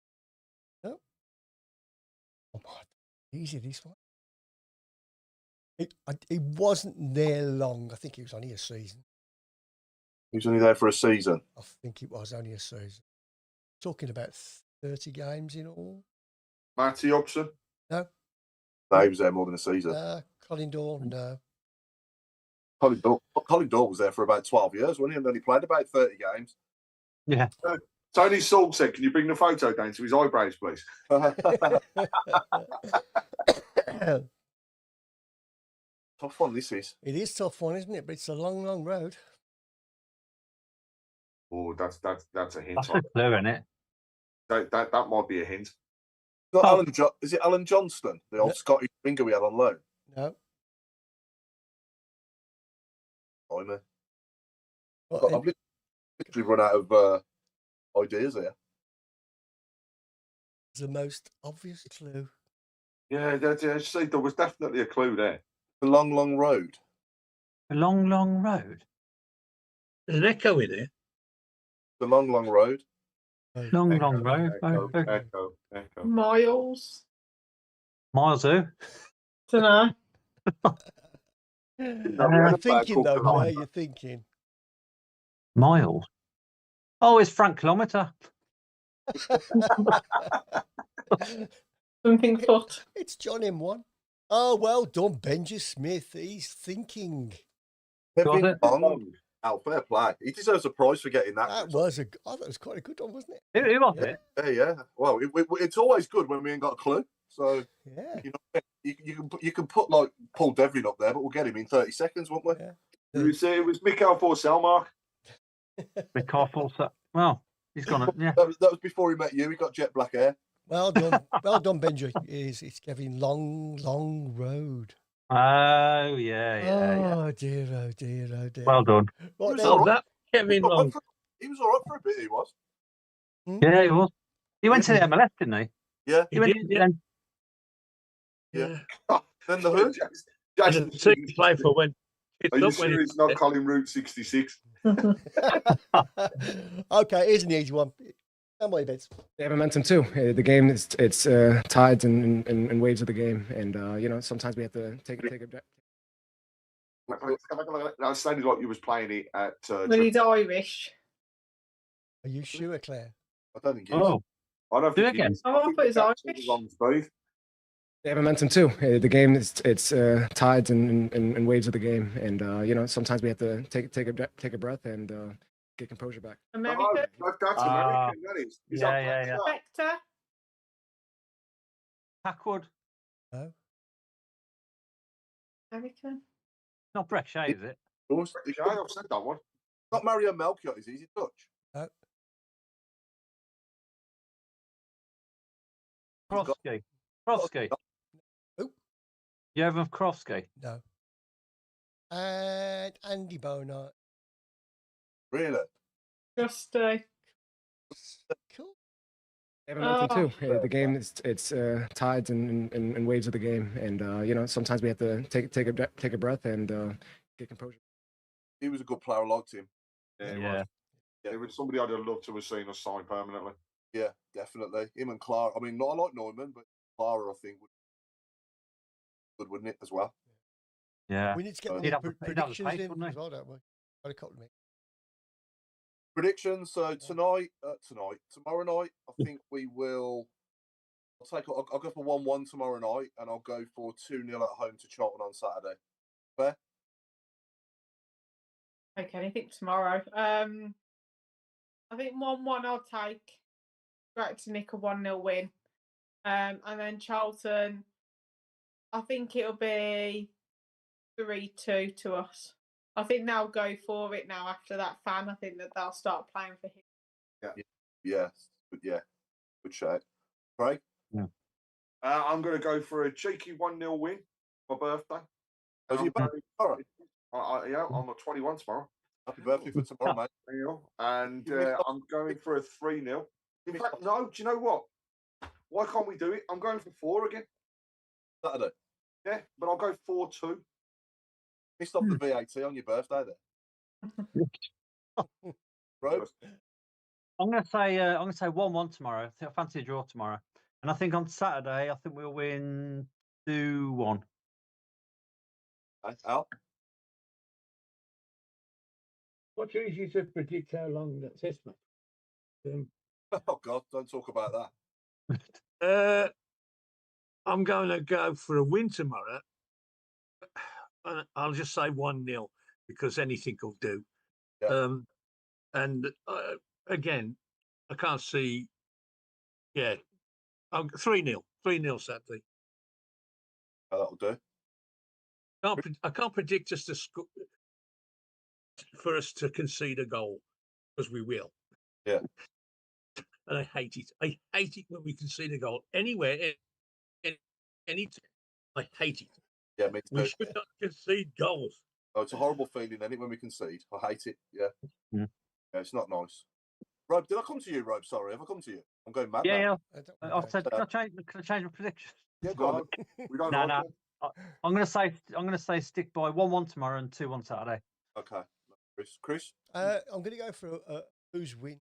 Oh my, easy this one. It wasn't there long. I think it was only a season. He was only there for a season. I think it was only a season. Talking about 30 games in all. Matty Upson. No. No, he was there more than a season. Colin Doyle, no. Colin Doyle was there for about 12 years, wasn't he? And then he played about 30 games. Yeah. Tony Saul said, "Can you bring the photo down to his eyebrows, please?" Tough one, this is. It is a tough one, isn't it? But it's a long, long road. Oh, that's a hint. That's a clue, isn't it? That might be a hint. Not is it Alan Johnston, the old Scottish winger we had on loan? No. I know. Well, I've literally run out of ideas here. it's the most obvious clue. Yeah, there was definitely a clue there. The long, long road. A long, long road. There's an echo in there. The long, long road. Long, long road. Echo. Miles. Miles who? Dunno. You're thinking though, Claire, you're thinking. Miles. Oh, it's Frank Kilometre. Something foot. It's John M1. Oh, well done, Benji Smith. He's thinking. Kevin Long. Oh, fair play. He deserves a prize for getting that. That was quite a good one, wasn't it? Who was it? Yeah. Well, it's always good when we ain't got a clue. So Yeah. you can put like Paul Devlin up there, but we'll get him in 30 seconds, won't we? Yeah. It was Mikael Forsell, Mark. Well, he's gone. Yeah. That was before he met you. He got jet black hair. Well done, Benji. It's Kevin Long, Long Road. Oh yeah. Oh dear. Well done. Right, That Kevin Long. He was all right for a bit. He was. Yeah, he was. He went to the MLS, didn't he? Yeah. He went. did, yeah. Yeah. Then the hood. Jason play for when. Are you sure it's not calling Route 66? Okay, here's an easy one. Stand by your beds. They have momentum too. The game it's tides and waves of the game, and sometimes we have to take a breath. That sounded like you was playing it at. Well, he's Irish. Are you sure, Claire? I don't think he is. Oh, I don't do think it again. Oh, I thought it was that's Irish. wrong speed. They have momentum too. The game it's tides and waves of the game, and sometimes we have to take a breath and get composure back. American. That's American. That is. Is that Yeah. Spectre. Packwood. No. American. Not Breck Shea, is it? Okay, I've said that one. Not Mario Melchior, is he? Is he Dutch? No. Krosky. Who? Jovan Krosky. No. And Andy Bonart. Really? Just Cool. They have momentum too. The game it's tides and waves of the game, and you know, sometimes we have to take a breath and get composure. He was a good player. I liked him. Yeah, Yeah. It was somebody I'd have loved to have seen us sign permanently. Yeah, definitely. Him and Clara. I mean, not I like Neumann, but Clara, I think, would good, wouldn't it, as well? Yeah. We need to get He'd the have the predictions pace, in wouldn't he? as well, don't we? Got a couple of minutes. Predictions. So tomorrow night, I think we will. I'll go for 1-1 tomorrow night, and I'll go for 2-0 at home to Charlton on Saturday. Fair? Okay, I think tomorrow. I think 1-1 I'll take. Great to nick a 1-0 win. And then Charlton, I think it'll be 3-2 to us. I think they'll go for it now after that fan. I think that they'll start playing for him. Yeah. Good shout. Craig? Yeah. I'm going to go for a cheeky 1-0 win for my birthday. How's your birthday? All right. Yeah, I'm 21 tomorrow. Happy birthday for tomorrow, mate. And I'm going for a 3-0. In fact, no, do you know what? Why can't we do it? I'm going for 4 again. Saturday. Yeah, but I'll go 4-2. Missed off the VAT on your birthday there. Rob? I'm gonna say 1-1 tomorrow. I fancy a draw tomorrow. And I think on Saturday I think we'll win 2-1. Al? What's easy to predict how long that test match? Oh, God, don't talk about that. I'm going to go for a win tomorrow. I'll just say 1-0 because anything will do. Yeah. And again, I can't see. Yeah, 3-0 Saturday. That'll do. I can't predict us to for us to concede a goal because we will. Yeah. And I hate it. I hate it when we concede a goal anywhere, any time. I hate it. Yeah, me too. We should not concede goals. Oh, it's a horrible feeling, isn't it, when we concede? I hate it. Yeah. Yeah. Yeah, it's not nice. Rob, did I come to you, Rob? Sorry, have I come to you? I'm going mad. Yeah. I I've said, can I change my prediction? Yeah, go on. We don't No, like no. I'm gonna say stick by 1-1 tomorrow and 2-1 Saturday. Okay. Chris? I'm going to go for a who's win.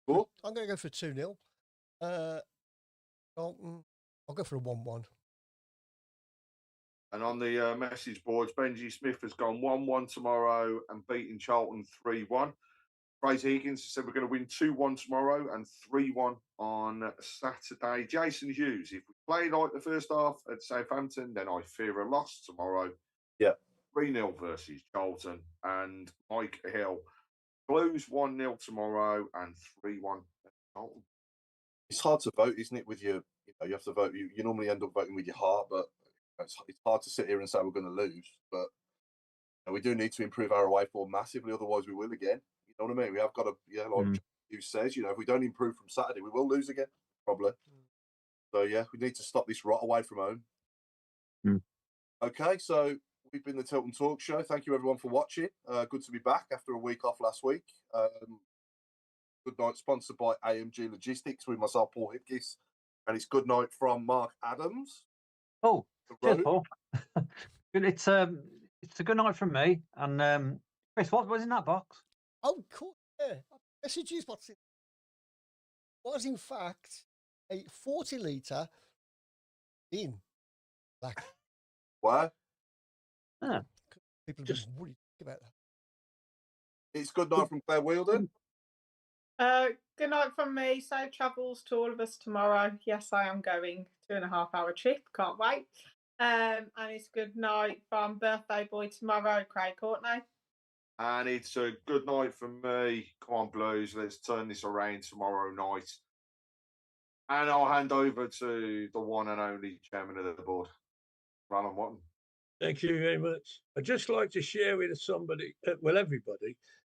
Cool. I'm going to go for 2-0. I'll go for a 1-1. And on the message boards, Benji Smith has gone 1-1 tomorrow and beating Charlton 3-1. Fraser Higgins said we're going to win 2-1 tomorrow and 3-1 on Saturday. Jason Hughes, if we play like the first half at Southampton, then I fear a loss tomorrow. Yeah. 3-0 versus Charlton. And Mike Hill, Blues 1-0 tomorrow and 3-1 at Charlton. It's hard to vote, isn't it? With you know, you have to vote. You normally end up voting with your heart, but it's hard to sit here and say we're going to lose. But we do need to improve our away form massively, otherwise we will again. You know what I mean? We have got to, like you says, if we don't improve from Saturday, we will lose again, probably. So yeah, we need to stop this rot away from home. Okay, so we've been the Tilton Talk Show. Thank you everyone for watching. Good to be back after a week off last week. Good night, sponsored by AMG Logistics with myself, Paul Hipkiss, and it's good night from Mark Adams. Oh, cheers, Paul. It's a good night from me. And Chris, what was in that box? Oh, cool. Yeah. Messages what's in. Was in fact a 40-litre bin. Like, Why? People just worried about that. It's good night from Claire Wielden. Good night from me. Safe travels to all of us tomorrow. Yes, I am going 2.5-hour trip. Can't wait. And it's good night from birthday boy tomorrow, Craig Courtney. And it's a good night from me. Come on, Blues. Let's turn this around tomorrow night. And I'll hand over to the one and only chairman of the board, Browne Watton. Thank you very much. I'd just like to share with everybody,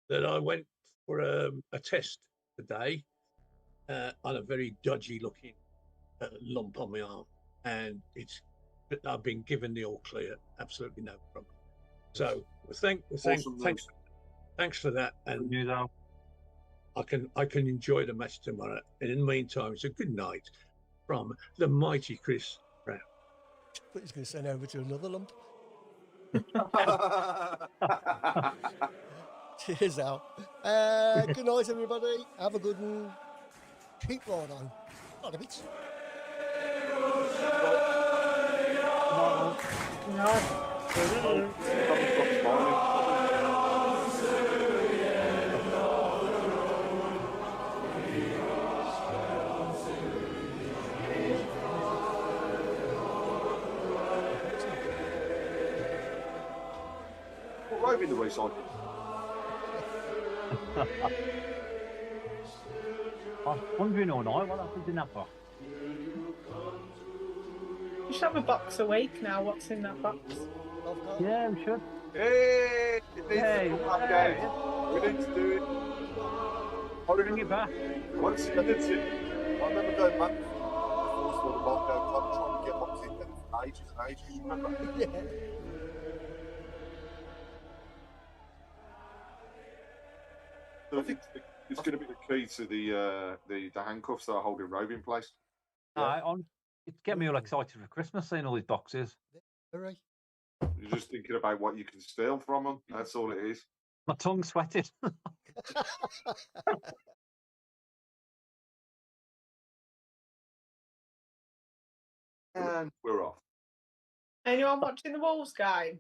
that I went for a test today on a very dodgy looking lump on my arm. And I've been given the all clear, absolutely no problem. So thanks. Thanks for that, and You know. I can enjoy the match tomorrow. And in the meantime, it's a good night from the mighty Chris Browne. But he's going to send over to another lump. Cheers out. Good night, everybody. Have a good one. Keep right on. Not a bit. Right in the recycle. I was wondering all night what happened in that box. You should have a box a week now. What's in that box? Yeah, we should. Hey, it needs Hey, to come back hey. out. We need to do it. I'll bring it back. Once you did it. I remember going back before the lockdown club trying to get boxing in for ages and ages. Remember? Yeah. So it's going to be the key to the handcuffs that are holding Robe in place. It's getting me all excited for Christmas seeing all these boxes. Hooray. You're just thinking about what you can steal from them. That's all it is. My tongue's sweated. And we're off. Anyone watching the Wolves game?